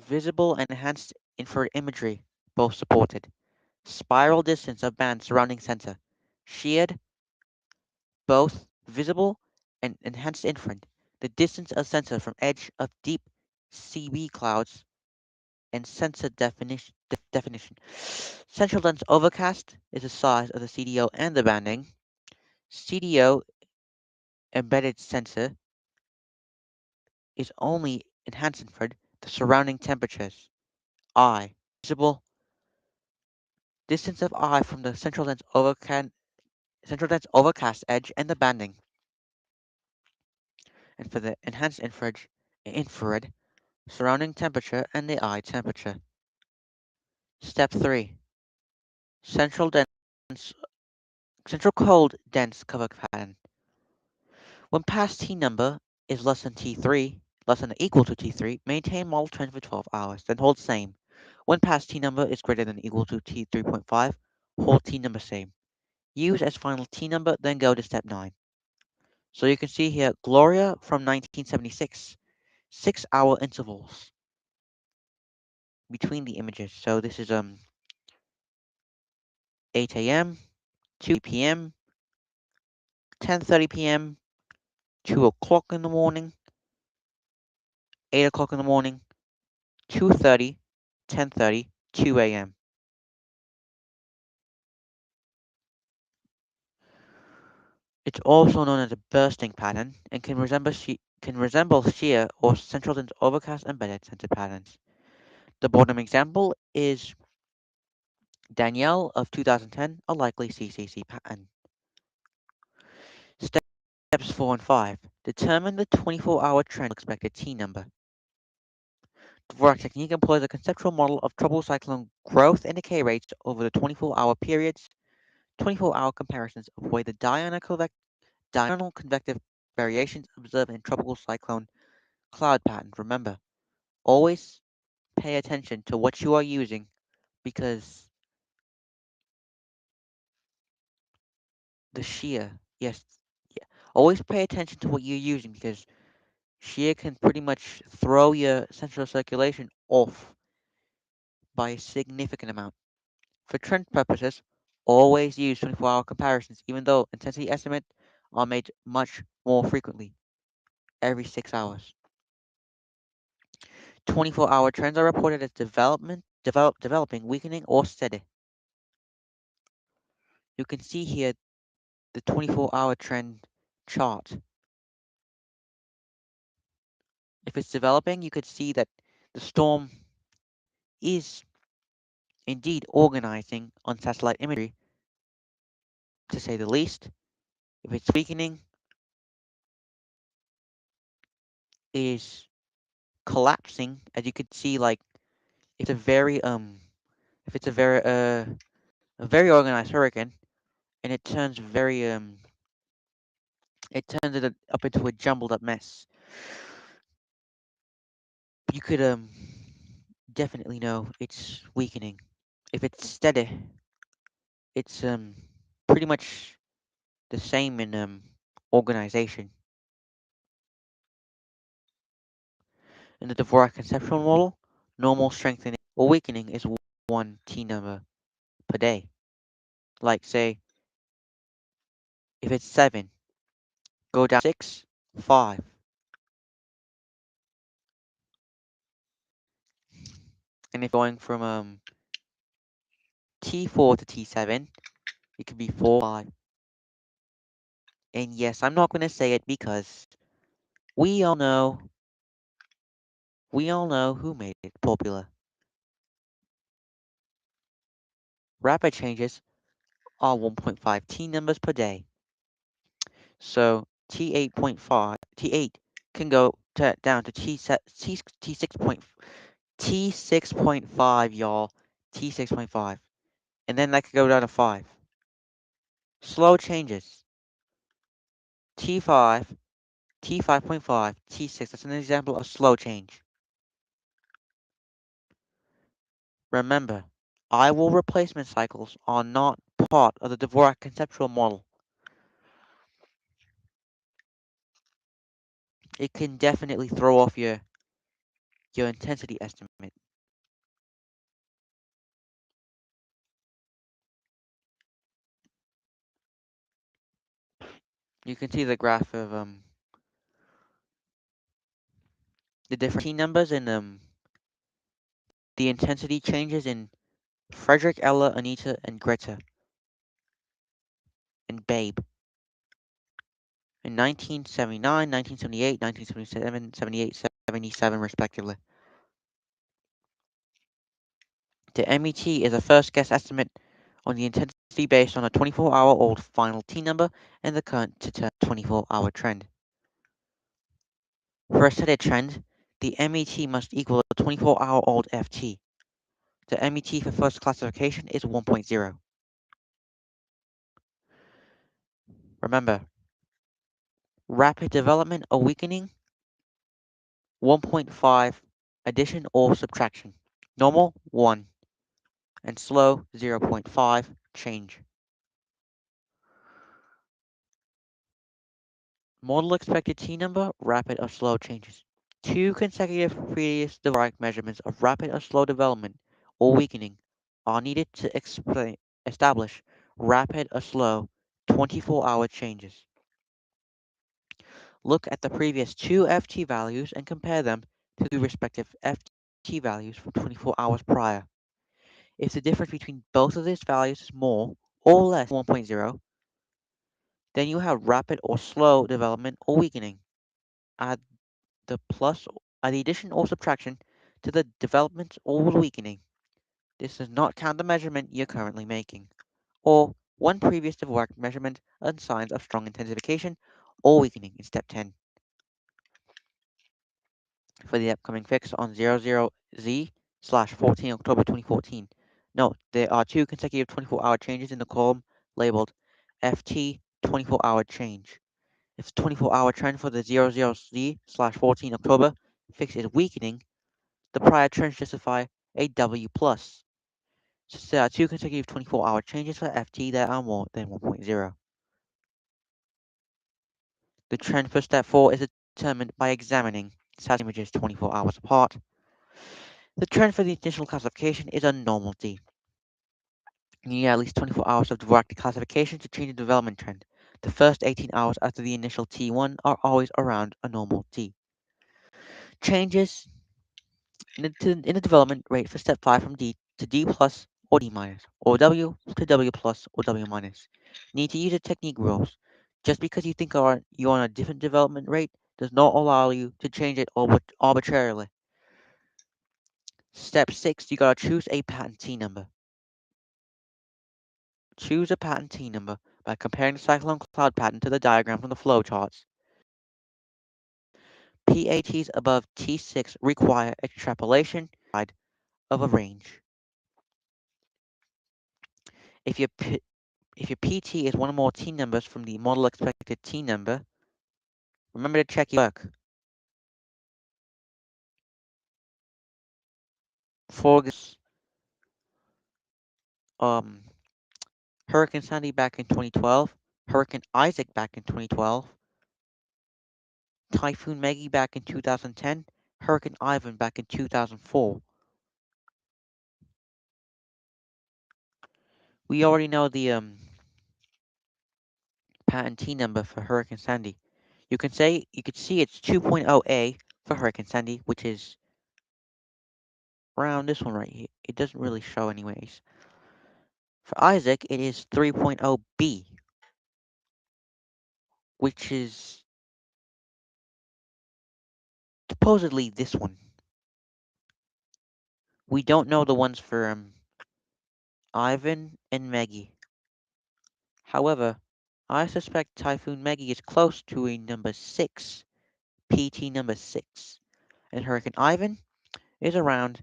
visible and enhanced infrared imagery, both supported, spiral distance of band surrounding center, sheared, both visible and enhanced infrared, the distance of sensor from edge of deep CB clouds, and sensor definition. Central lens overcast is the size of the CDO and the banding. CDO embedded sensor is only enhanced infrared, the surrounding temperatures. I. Visible distance of eye from the central lens overcast edge and the banding. And for the enhanced infrared, surrounding temperature and the eye temperature. Step 3. Central dense central cold dense cover pattern. When past T number is less than T3, less than or equal to T3, maintain model trend for 12 hours, then hold same. When past T number is greater than or equal to T3.5, hold T number same. Use as final T number, then go to step 9. So you can see here, Gloria from 1976, 6-hour intervals between the images. So this is 8 a.m., 2 p.m., 10:30 p.m., 2 o'clock in the morning, 8 o'clock in the morning, 2:30, 10:30, 2 a.m. It's also known as a bursting pattern and can resemble shear or central to overcast embedded center patterns. The bottom example is Danielle of 2010, a likely CCC pattern. Steps 4 and 5. Determine the 24-hour trend expected T number. The Dvorak technique employs a conceptual model of trouble cyclone growth and decay rates over the 24-hour periods. 24-hour comparisons avoid the diurnal convective variations observed in tropical cyclone cloud patterns. Remember, always pay attention to what you are using because the shear, yes, yeah, always pay attention to what you're using because shear can pretty much throw your central circulation off by a significant amount. For trend purposes, always use 24-hour comparisons, even though intensity estimates are made much more frequently, every 6 hours. 24-hour trends are reported as developing, weakening, or steady. You can see here the 24-hour trend chart. If it's developing, you could see that the storm is indeed organizing on satellite imagery, to say the least. If it's weakening, it is collapsing, as you could see, like it's a very if it's a very organized hurricane, and it turns it turns it up into a jumbled up mess. You could definitely know it's weakening. If it's steady, it's pretty much the same in organization. In the Dvorak conceptual model, normal strengthening or weakening is one T number per day. Like say, if it's 7, go down 6, 5. And if going from T4 to T7, it could be 4, 5. And yes, I'm not going to say it because we all know, we all know who made it popular. Rapid changes are 1.5 T numbers per day. So T8 can go down to T6.5, y'all. T6.5. And then that could go down to 5. Slow changes. T5, T5.5, T6. That's an example of slow change. Remember, I-will replacement cycles are not part of the Dvorak conceptual model. It can definitely throw off your intensity estimate. You can see the graph of the different T numbers and the intensity changes in Frederick, Ella, Anita, and Greta, and Babe in 1979, 1978, 1977, 78, 77, respectively. The MET is a first guess estimate on the intensity based on a 24-hour-old final T number and the current to turn 24-hour trend. For a steady trend, the MET must equal a 24-hour-old FT. The MET for first classification is 1.0. Remember, rapid development or weakening, 1.5 addition or subtraction. Normal, 1, and slow, 0.5 change. Model expected T number, rapid or slow changes. Two consecutive previous Dvorak measurements of rapid or slow development or weakening are needed to establish rapid or slow 24-hour changes. Look at the previous two FT values and compare them to the respective FT values from 24 hours prior. If the difference between both of these values is more or less than 1.0, Then you have rapid or slow development or weakening. Add the plus, add the addition or subtraction to the development or weakening. This does not count the measurement you're currently making, or one previous direct measurement and signs of strong intensification or weakening in step 10. For the upcoming fix on 00Z/14 October 2014. Note, there are two consecutive 24-hour changes in the column labeled FT 24-hour change. If the 24-hour trend for the 00Z/14 October fix is weakening, the prior trends justify a W plus. Since there are two consecutive 24-hour changes for FT that are more than 1.0. The trend for step 4 is determined by examining satellite images 24 hours apart. The trend for the initial classification is a normal D. You need at least 24 hours of direct classification to change the development trend. The first 18 hours after the initial T1 are always around a normal D. Changes in the development rate for step 5 from D to D plus or D minus, or W to W plus or W minus. Need to use the technique rules. Just because you think you're on a different development rate does not allow you to change it arbitrarily. Step 6, you gotta choose a patentee number. Choose a patentee number by comparing the cyclone cloud pattern to the diagram from the flowcharts. PATs above T6 require extrapolation of a range. If your PT is one or more T numbers from the model expected T number, remember to check your work. For um, Hurricane Sandy back in 2012, Hurricane Isaac back in 2012, Typhoon Maggie back in 2010, Hurricane Ivan back in 2004. We already know the patentee number for Hurricane Sandy. You could see it's 2.0A for Hurricane Sandy, which is around this one right here. It doesn't really show anyways. For Isaac, it is 3.0B, which is supposedly this one. We don't know the ones for Ivan and Maggie. However, I suspect Typhoon Maggie is close to a number 6, PT number 6, and Hurricane Ivan is around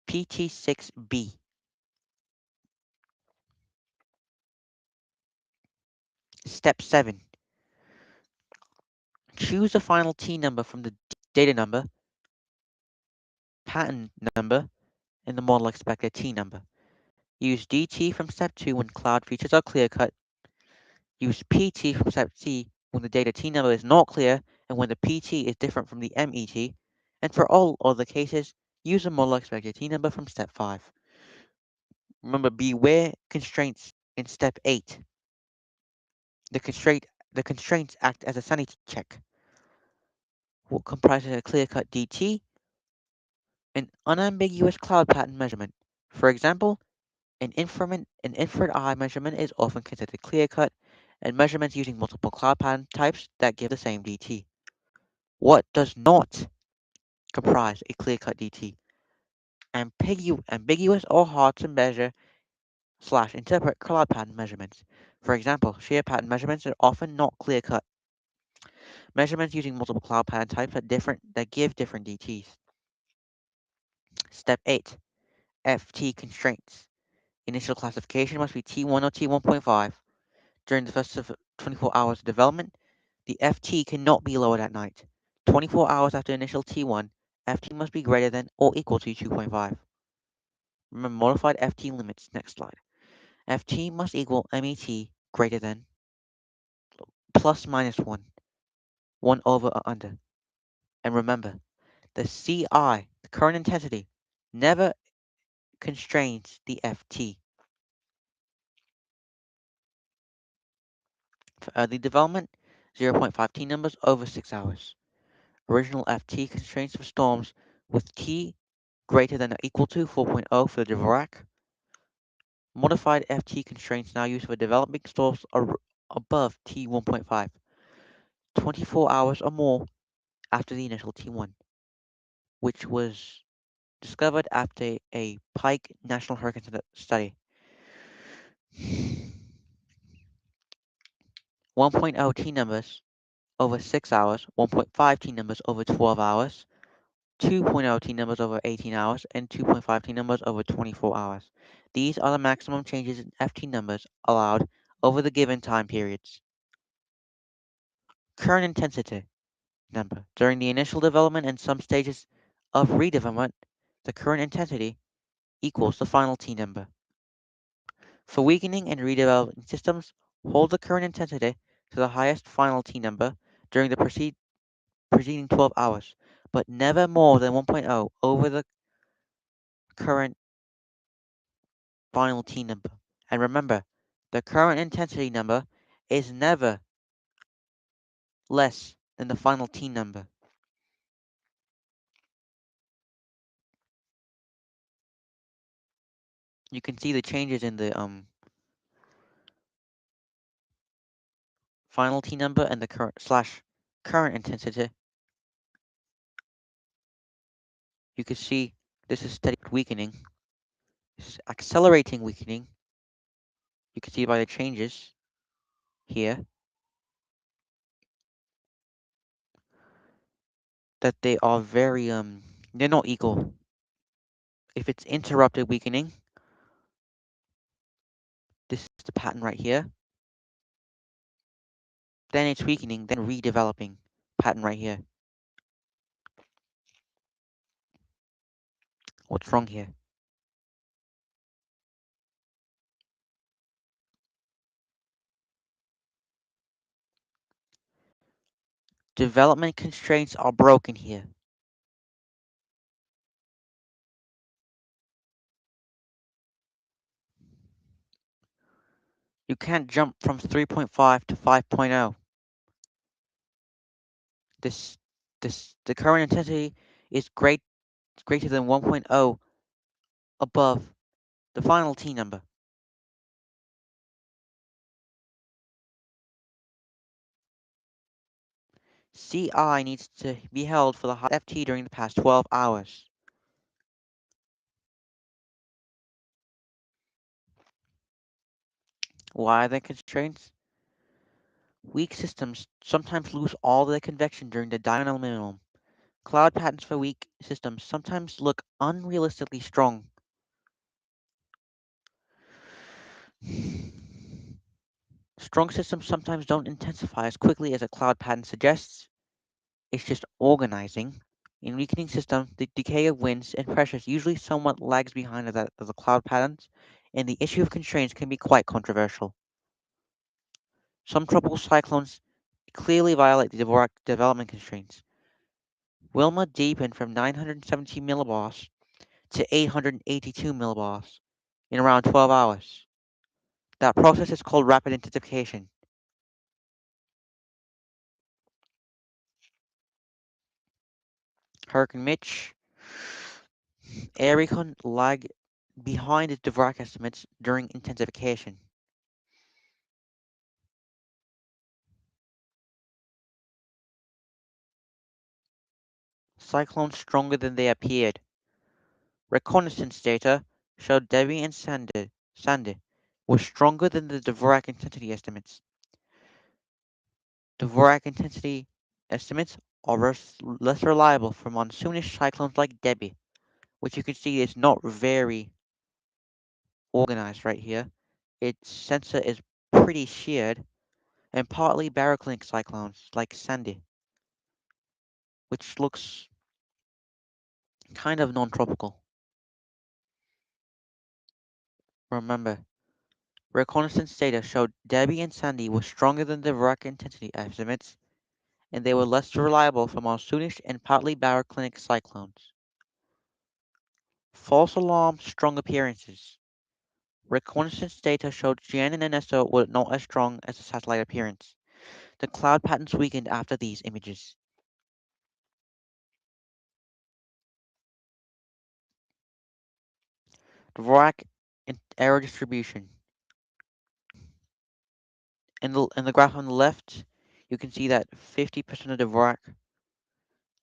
PT6B. Step 7. Choose a final T number from the data number, pattern number, and the model expected T number. Use DT from step 2 when cloud features are clear-cut. Use PT from step C when the data T number is not clear and when the PT is different from the MET. And for all other cases, use the model expected T number from step 5. Remember, beware constraints in step 8. The constraints act as a sanity check. What comprises a clear-cut DT? An unambiguous cloud pattern measurement. For example, an infrared eye measurement is often considered clear-cut, and measurements using multiple cloud pattern types that give the same DT. What does not comprise a clear-cut DT? Ambiguous or hard to measure / interpret cloud pattern measurements. For example, shear pattern measurements are often not clear-cut. Measurements using multiple cloud pattern types that give different DTs. Step 8. FT constraints. Initial classification must be T1 or T1.5. During the first 24 hours of development, the FT cannot be lowered at night. 24 hours after initial T1, FT must be greater than or equal to 2.5. Remember modified FT limits. Next slide. FT must equal MET greater than plus minus 1, 1 over or under. And remember, the CI, the current intensity, never constrains the FT. For early development, 0.5 T numbers over 6 hours. Original FT constraints for storms with T greater than or equal to 4.0 for the Dvorak. Modified FT constraints now used for developing storms above T1.5, 24 hours or more after the initial T1, which was discovered after a Pike National Hurricane Study. 1.0 T numbers over 6 hours, 1.5 T numbers over 12 hours, 2.0 T numbers over 18 hours, and 2.5 T numbers over 24 hours. These are the maximum changes in FT numbers allowed over the given time periods. Current intensity number. During the initial development and some stages of redevelopment, the current intensity equals the final T number. For weakening and redeveloping systems, hold the current intensity to the highest final T number during the preceding 12 hours, but never more than 1.0 over the current final T number. And remember, the current intensity number is never less than the final T number. You can see the changes in the final T number and the current intensity. You can see this is steady weakening. This is accelerating weakening. You can see by the changes here that they are very they're not equal. If it's interrupted weakening, this is the pattern right here. Then it's weakening, then redeveloping pattern right here. What's wrong here? Development constraints are broken here. You can't jump from 3.5 to 5.0. This the current intensity is greater than 1.0 above the final T number. CI needs to be held for the highest FT during the past 12 hours. Why are there constraints? Weak systems sometimes lose all their convection during the diurnal minimum. Cloud patterns for weak systems sometimes look unrealistically strong. Strong systems sometimes don't intensify as quickly as a cloud pattern suggests. It's just organizing. In weakening systems, the decay of winds and pressures usually somewhat lags behind that of the cloud patterns, and the issue of constraints can be quite controversial. Some tropical cyclones clearly violate the Dvorak development constraints. Wilma deepened from 970 millibars to 882 millibars in around 12 hours. That process is called rapid intensification. Hurricane Mitch, Ericon lagged behind its Dvorak estimates during intensification. Cyclones stronger than they appeared. Reconnaissance data showed Debbie and Sandy were stronger than the Dvorak intensity estimates. Dvorak intensity estimates are less reliable for monsoonish cyclones like Debbie, which you can see is not very organized right here. Its sensor is pretty sheared, and partly baroclinic cyclones like Sandy, which looks kind of non-tropical. Remember, reconnaissance data showed Debbie and Sandy were stronger than the Dvorak intensity estimates, and they were less reliable for monsoonish and partly baroclinic cyclones. False alarm strong appearances. Reconnaissance data showed Jan and Ernesto were not as strong as the satellite appearance. The cloud patterns weakened after these images. Dvorak error distribution. In the graph on the left, you can see that 50% of the VORAC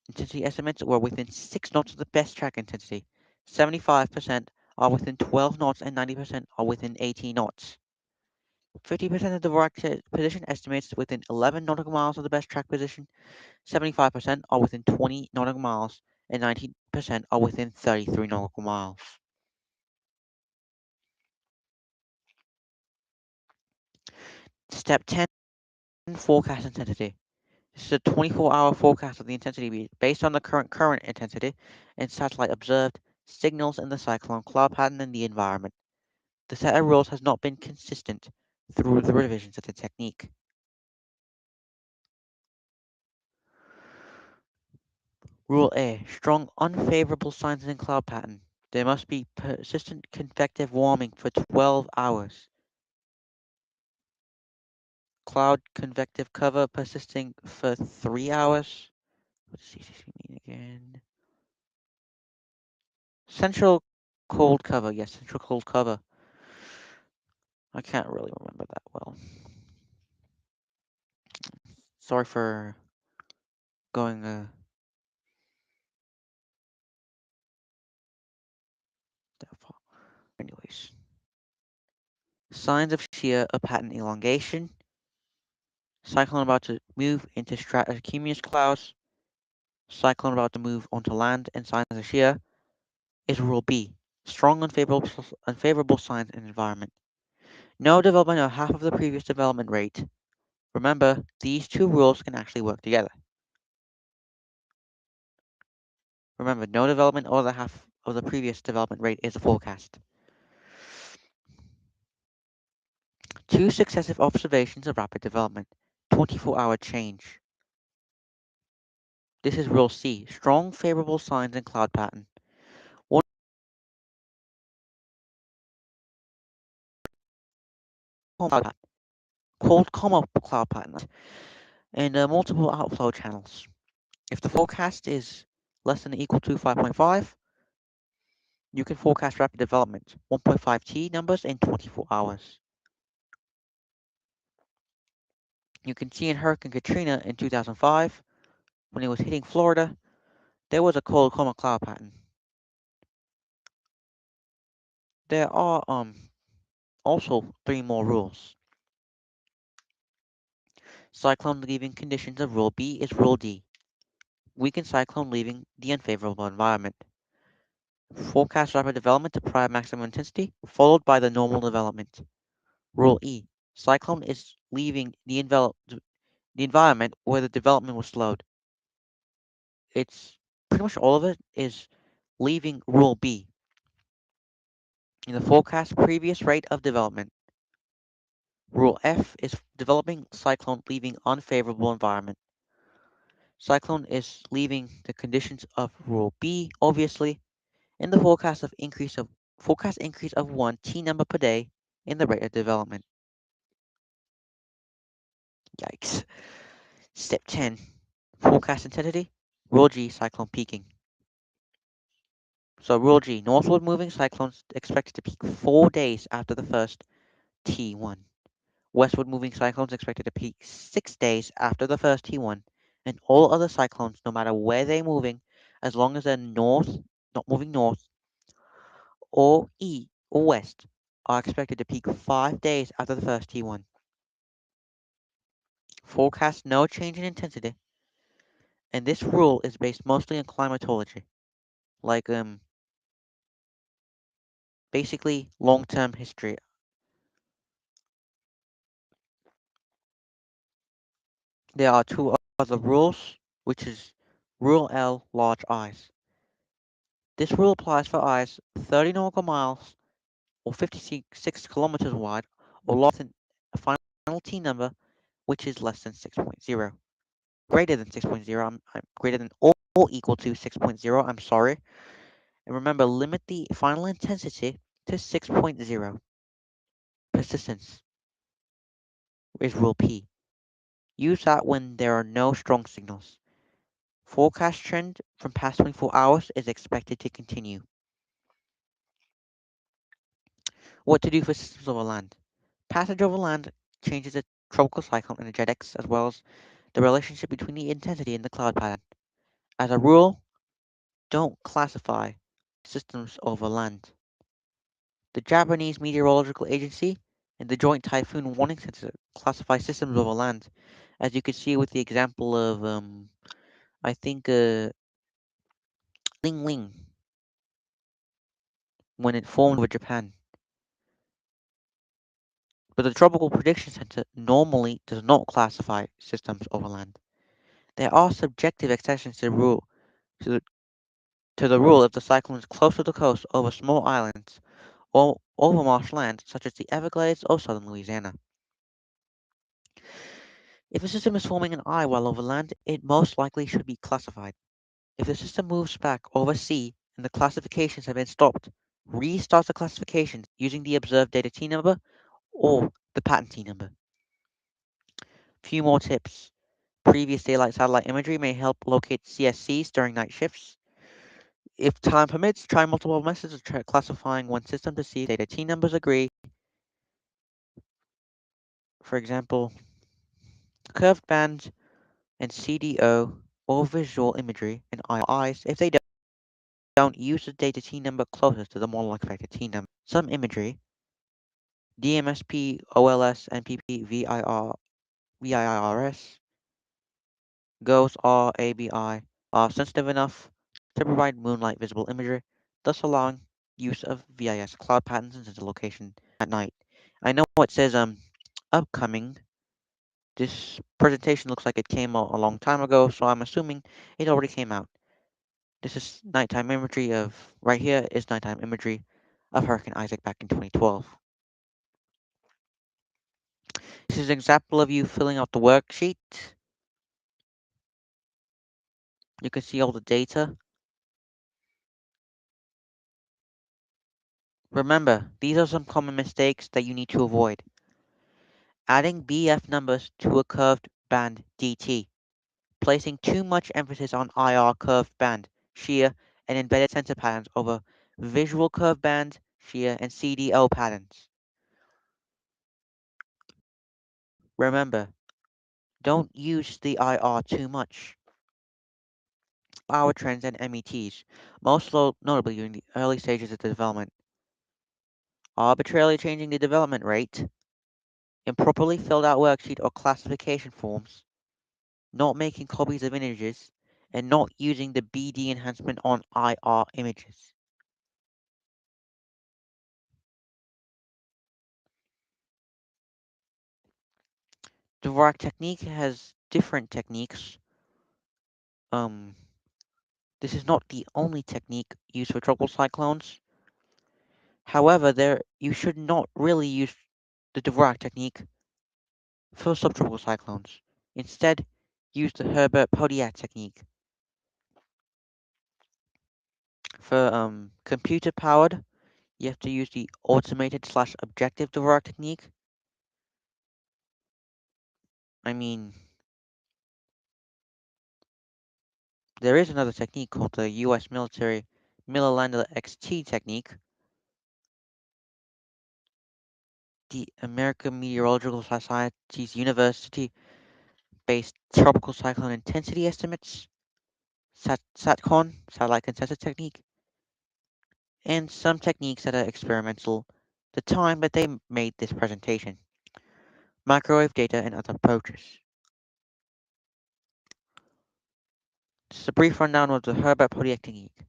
intensity estimates were within 6 knots of the best track intensity. 75% are within 12 knots and 90% are within 18 knots. 50% of the VORAC position estimates within 11 nautical miles of the best track position. 75% are within 20 nautical miles and 19% are within 33 nautical miles. Step 10, forecast intensity. This is a 24-hour forecast of the intensity based on the current intensity and satellite observed signals in the cyclone cloud pattern in the environment. The set of rules has not been consistent through the revisions of the technique. Rule A. Strong unfavorable signs in cloud pattern. There must be persistent convective warming for 12 hours. Cloud convective cover persisting for 3 hours. What does CCC mean again? Central cold cover. Yes, central cold cover. I can't really remember that well. Sorry for going that far. Anyways, signs of shear or pattern elongation. Cyclone about to move into stratocumulus clouds. Cyclone about to move onto land and signs of shear is rule B. Strong unfavorable signs in environment. No development of half of the previous development rate. Remember, these two rules can actually work together. Remember, no development over the half of the previous development rate is a forecast. Two successive observations of rapid development. 24-hour change. This is rule C. Strong favorable signs in cloud pattern. One cloud pattern. Cold comma cloud pattern. And multiple outflow channels. If the forecast is less than or equal to 5.5, you can forecast rapid development. 1.5 T numbers in 24 hours. You can see in Hurricane Katrina in 2005, when it was hitting Florida, there was a cold coma cloud pattern. There are also 3 more rules. Cyclone leaving conditions of Rule B is Rule D. Weakened cyclone leaving the unfavorable environment. Forecast rapid development to prior maximum intensity, followed by the normal development. Rule E. Cyclone is leaving the environment where the development was slowed. It's pretty much all of it is leaving Rule B. In the forecast previous rate of development. Rule F is developing cyclone leaving unfavorable environment. Cyclone is leaving the conditions of Rule B, obviously, in the forecast increase of 1 T number per day in the rate of development. Yikes. Step 10. Forecast intensity. Rule G, cyclone peaking. So Rule G, northward moving cyclones expected to peak 4 days after the first T1. Westward moving cyclones expected to peak 6 days after the first T1, and all other cyclones, no matter where they're moving, as long as they're not moving north, or east or west, are expected to peak 5 days after the first T1. Forecast no change in intensity, and this rule is based mostly on climatology, like basically long-term history. There are 2 other rules, which is Rule L, large eyes. This rule applies for eyes 30 nautical miles or 56 kilometers wide or larger than a final T number, which is less than 6.0. Greater than 6.0, I'm greater than or equal to 6.0, I'm sorry. And remember, limit the final intensity to 6.0. Persistence is rule P. Use that when there are no strong signals. Forecast trend from past 24 hours is expected to continue. What to do for systems over land? Passage over land changes tropical cyclone energetics, as well as the relationship between the intensity and the cloud pattern. As a rule, don't classify systems over land. The Japanese Meteorological Agency and the Joint Typhoon Warning Center classify systems over land, as you can see with the example of, I think, Ling Ling when it formed over Japan. But the Tropical Prediction Center normally does not classify systems over land. There are subjective exceptions to the, to the rule if the cyclone is close to the coast over small islands or over marshland such as the Everglades or southern Louisiana. If a system is forming an eye while over land, it most likely should be classified. If the system moves back over sea and the classifications have been stopped, restart the classifications using the observed data T number or the pattern T number. Few more tips. Previous daylight satellite imagery may help locate CSCs during night shifts. If time permits, try multiple methods of classifying one system to see if data T numbers agree. For example, curved band and CDO or visual imagery and eyes. If they don't use the data T number closest to the model expected T number. Some imagery, DMSP, OLS, NPP, VIRS, GOES, RABI are sensitive enough to provide moonlight visible imagery, thus allowing use of VIS cloud patterns and sensor location at night. I know it says upcoming. This presentation looks like it came out a long time ago, so I'm assuming it already came out. This is nighttime imagery of, right here is nighttime imagery of Hurricane Isaac back in 2012. This is an example of you filling out the worksheet. You can see all the data. Remember, these are some common mistakes that you need to avoid. Adding BF numbers to a curved band DT. Placing too much emphasis on IR curved band, shear, and embedded sensor patterns over visual curved band, shear, and CDO patterns. Remember, don't use the IR too much. Hour trends and METs, most notably during the early stages of the development. Arbitrarily changing the development rate, improperly filled out worksheet or classification forms, not making copies of images, and not using the BD enhancement on IR images. Dvorak technique has different techniques. Um, this is not the only technique used for tropical cyclones. However, you should not really use the Dvorak technique for subtropical cyclones. Instead, use the Herbert-Podiat technique. For computer-powered, you have to use the automated/objective Dvorak technique. I mean, there is another technique called the U.S. military Miller-Landau XT technique. The American Meteorological Society's university-based tropical cyclone intensity estimates, SATCON, satellite consensus technique, and some techniques that are experimental the time that they made this presentation, microwave data and other approaches. This is a brief rundown of the Herbert-Podiat technique.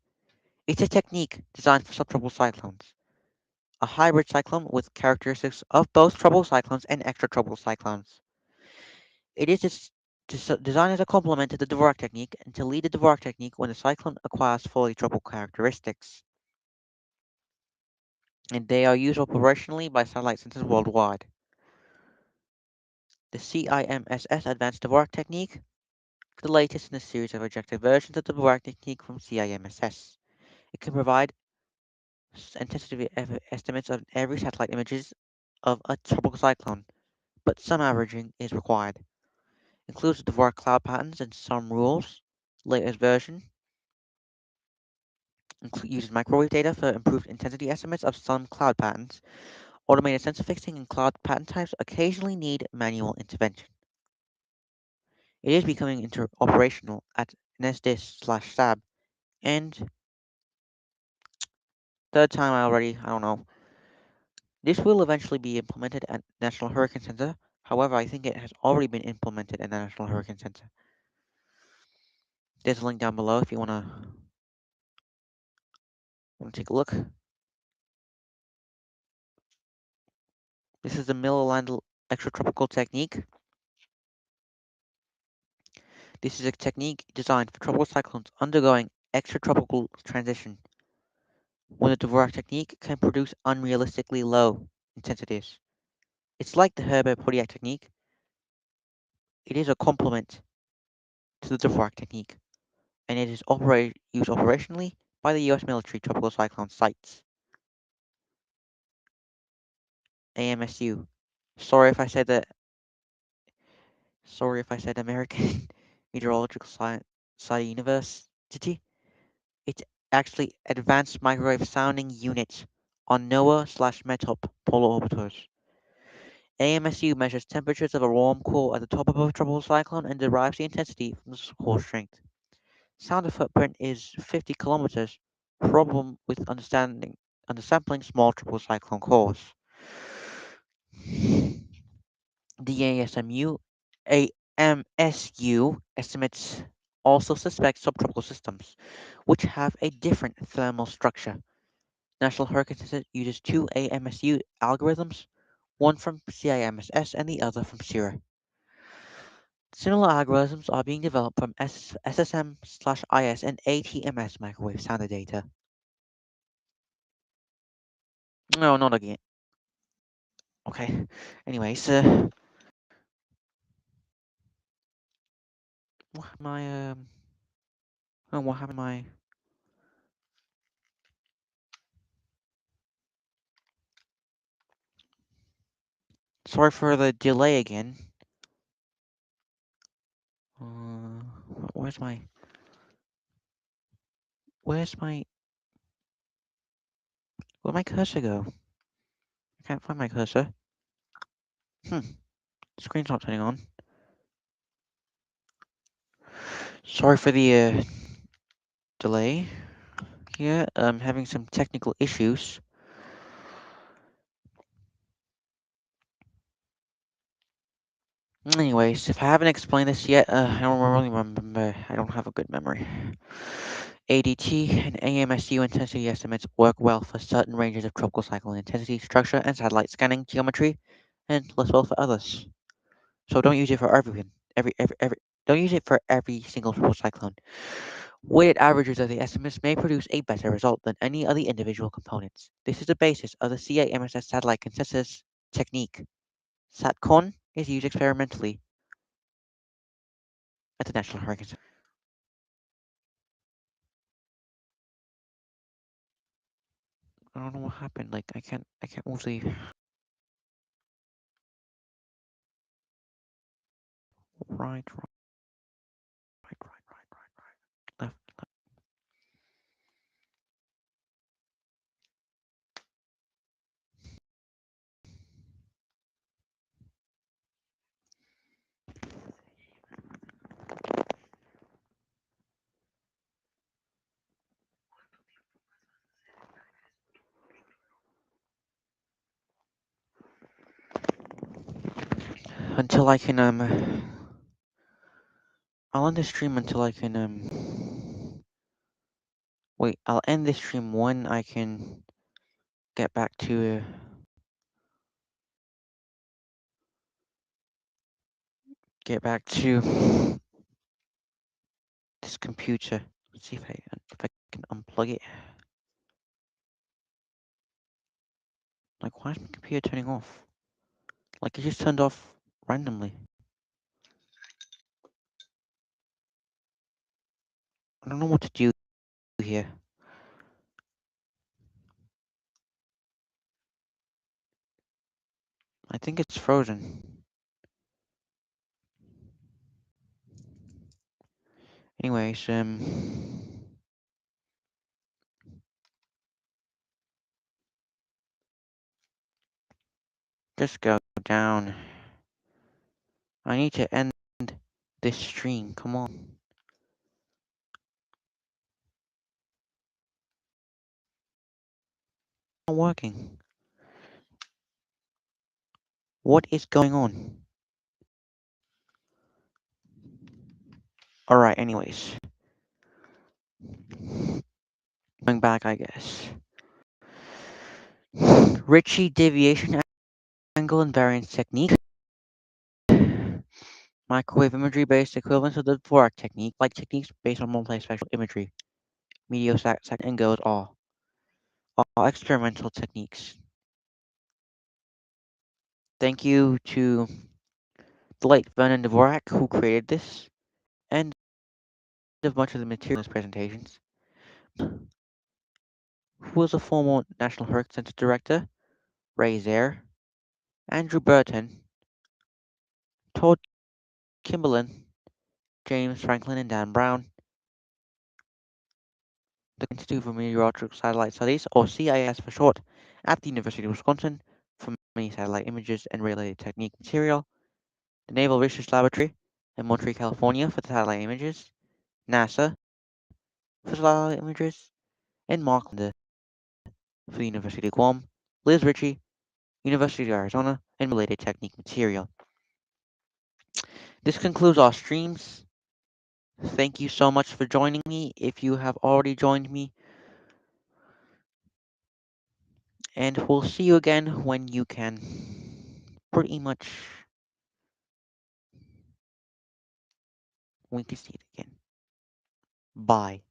It's a technique designed for subtropical cyclones, a hybrid cyclone with characteristics of both tropical cyclones and extratropical cyclones. It is designed as a complement to the Dvorak technique and to lead the Dvorak technique when the cyclone acquires fully tropical characteristics. And they are used operationally by satellite sensors worldwide. The CIMSS Advanced Dvorak technique, the latest in a series of objective versions of the Dvorak technique from CIMSS. It can provide sensitivity estimates of every satellite images of a tropical cyclone, but some averaging is required. Includes the Dvorak cloud patterns and some rules. Latest version uses microwave data for improved intensity estimates of some cloud patterns, Automated sensor fixing and cloud pattern types occasionally need manual intervention. It is becoming operational at NSDIS/SAB, and third time I don't know. This will eventually be implemented at National Hurricane Center. However, I think it has already been implemented at the National Hurricane Center. There's a link down below if you wanna take a look. This is the Miller-Land extratropical technique. This is a technique designed for tropical cyclones undergoing extratropical transition, when the Dvorak technique can produce unrealistically low intensities. It's like the Herbert-Podiak technique. It is a complement to the Dvorak technique, and it is used operationally by the U.S. military tropical cyclone sites. AMSU. Sorry if I said that. Sorry if I said American Meteorological Society University. It's actually Advanced Microwave Sounding Unit on NOAA/METOP polar orbiters. AMSU measures temperatures of a warm core at the top of a tropical cyclone and derives the intensity from the core strength. Sounder footprint is 50 kilometers. Problem with undersampling small tropical cyclone cores. The AMSU estimates also suspect subtropical systems, which have a different thermal structure. National Hurricane Center uses two AMSU algorithms, one from CIMSS and the other from CIRA. Similar algorithms are being developed from SSM/IS and ATMS microwave sounder data. No, not again. Okay. Anyways, what my what happened? My sorry for the delay again. Where's my where's my where'd my cursor go? I can't find my cursor. Screen's not turning on. Sorry for the delay here. I'm having some technical issues. Anyways, if I haven't explained this yet, I don't really remember. I don't have a good memory. ADT and AMSU intensity estimates work well for certain ranges of tropical cyclone intensity, structure, and satellite scanning geometry, and less well for others. So don't use it for everyone. Don't use it for every single tropical cyclone. Weighted averages of the estimates may produce a better result than any of the individual components. This is the basis of the CAMSS satellite consensus technique. SATCON is used experimentally at the National Hurricane Center. I don't know what happened. Like I can't move the right, left. Until I can I'll end the stream until I can wait, I'll end this stream when I can get back to this computer. Let's see if I can unplug it. Like, why is my computer turning off? Like, it just turned off randomly. I don't know what to do here. I think it's frozen. Anyways, Just go down. I need to end this stream. Come on. Not working. What is going on? Alright, anyways. Going back, I guess. Ritchie deviation angle and variance technique. Microwave imagery based equivalent to the Dvorak technique. Like techniques based on multispectral imagery. Mediosecond and goes all experimental techniques. Thank you to the late Vernon Dvorak who created this and of much of the material in his presentations. Who was a former National Hurricane Center director, Ray Zaire, Andrew Burton, Todd Kimberlin, James Franklin, and Dan Brown, the Institute for Meteorological Satellite Studies, or CIS for short, at the University of Wisconsin for many satellite images and related technique material, the Naval Research Laboratory in Montreal, California for the satellite images, NASA for satellite images, and Mark Linde for the University of Guam, Liz Ritchie, University of Arizona, and related technique material. This concludes our streams. Thank you so much for joining me if you have already joined me. And we'll see you again when you can. Pretty much we can see it again. Bye.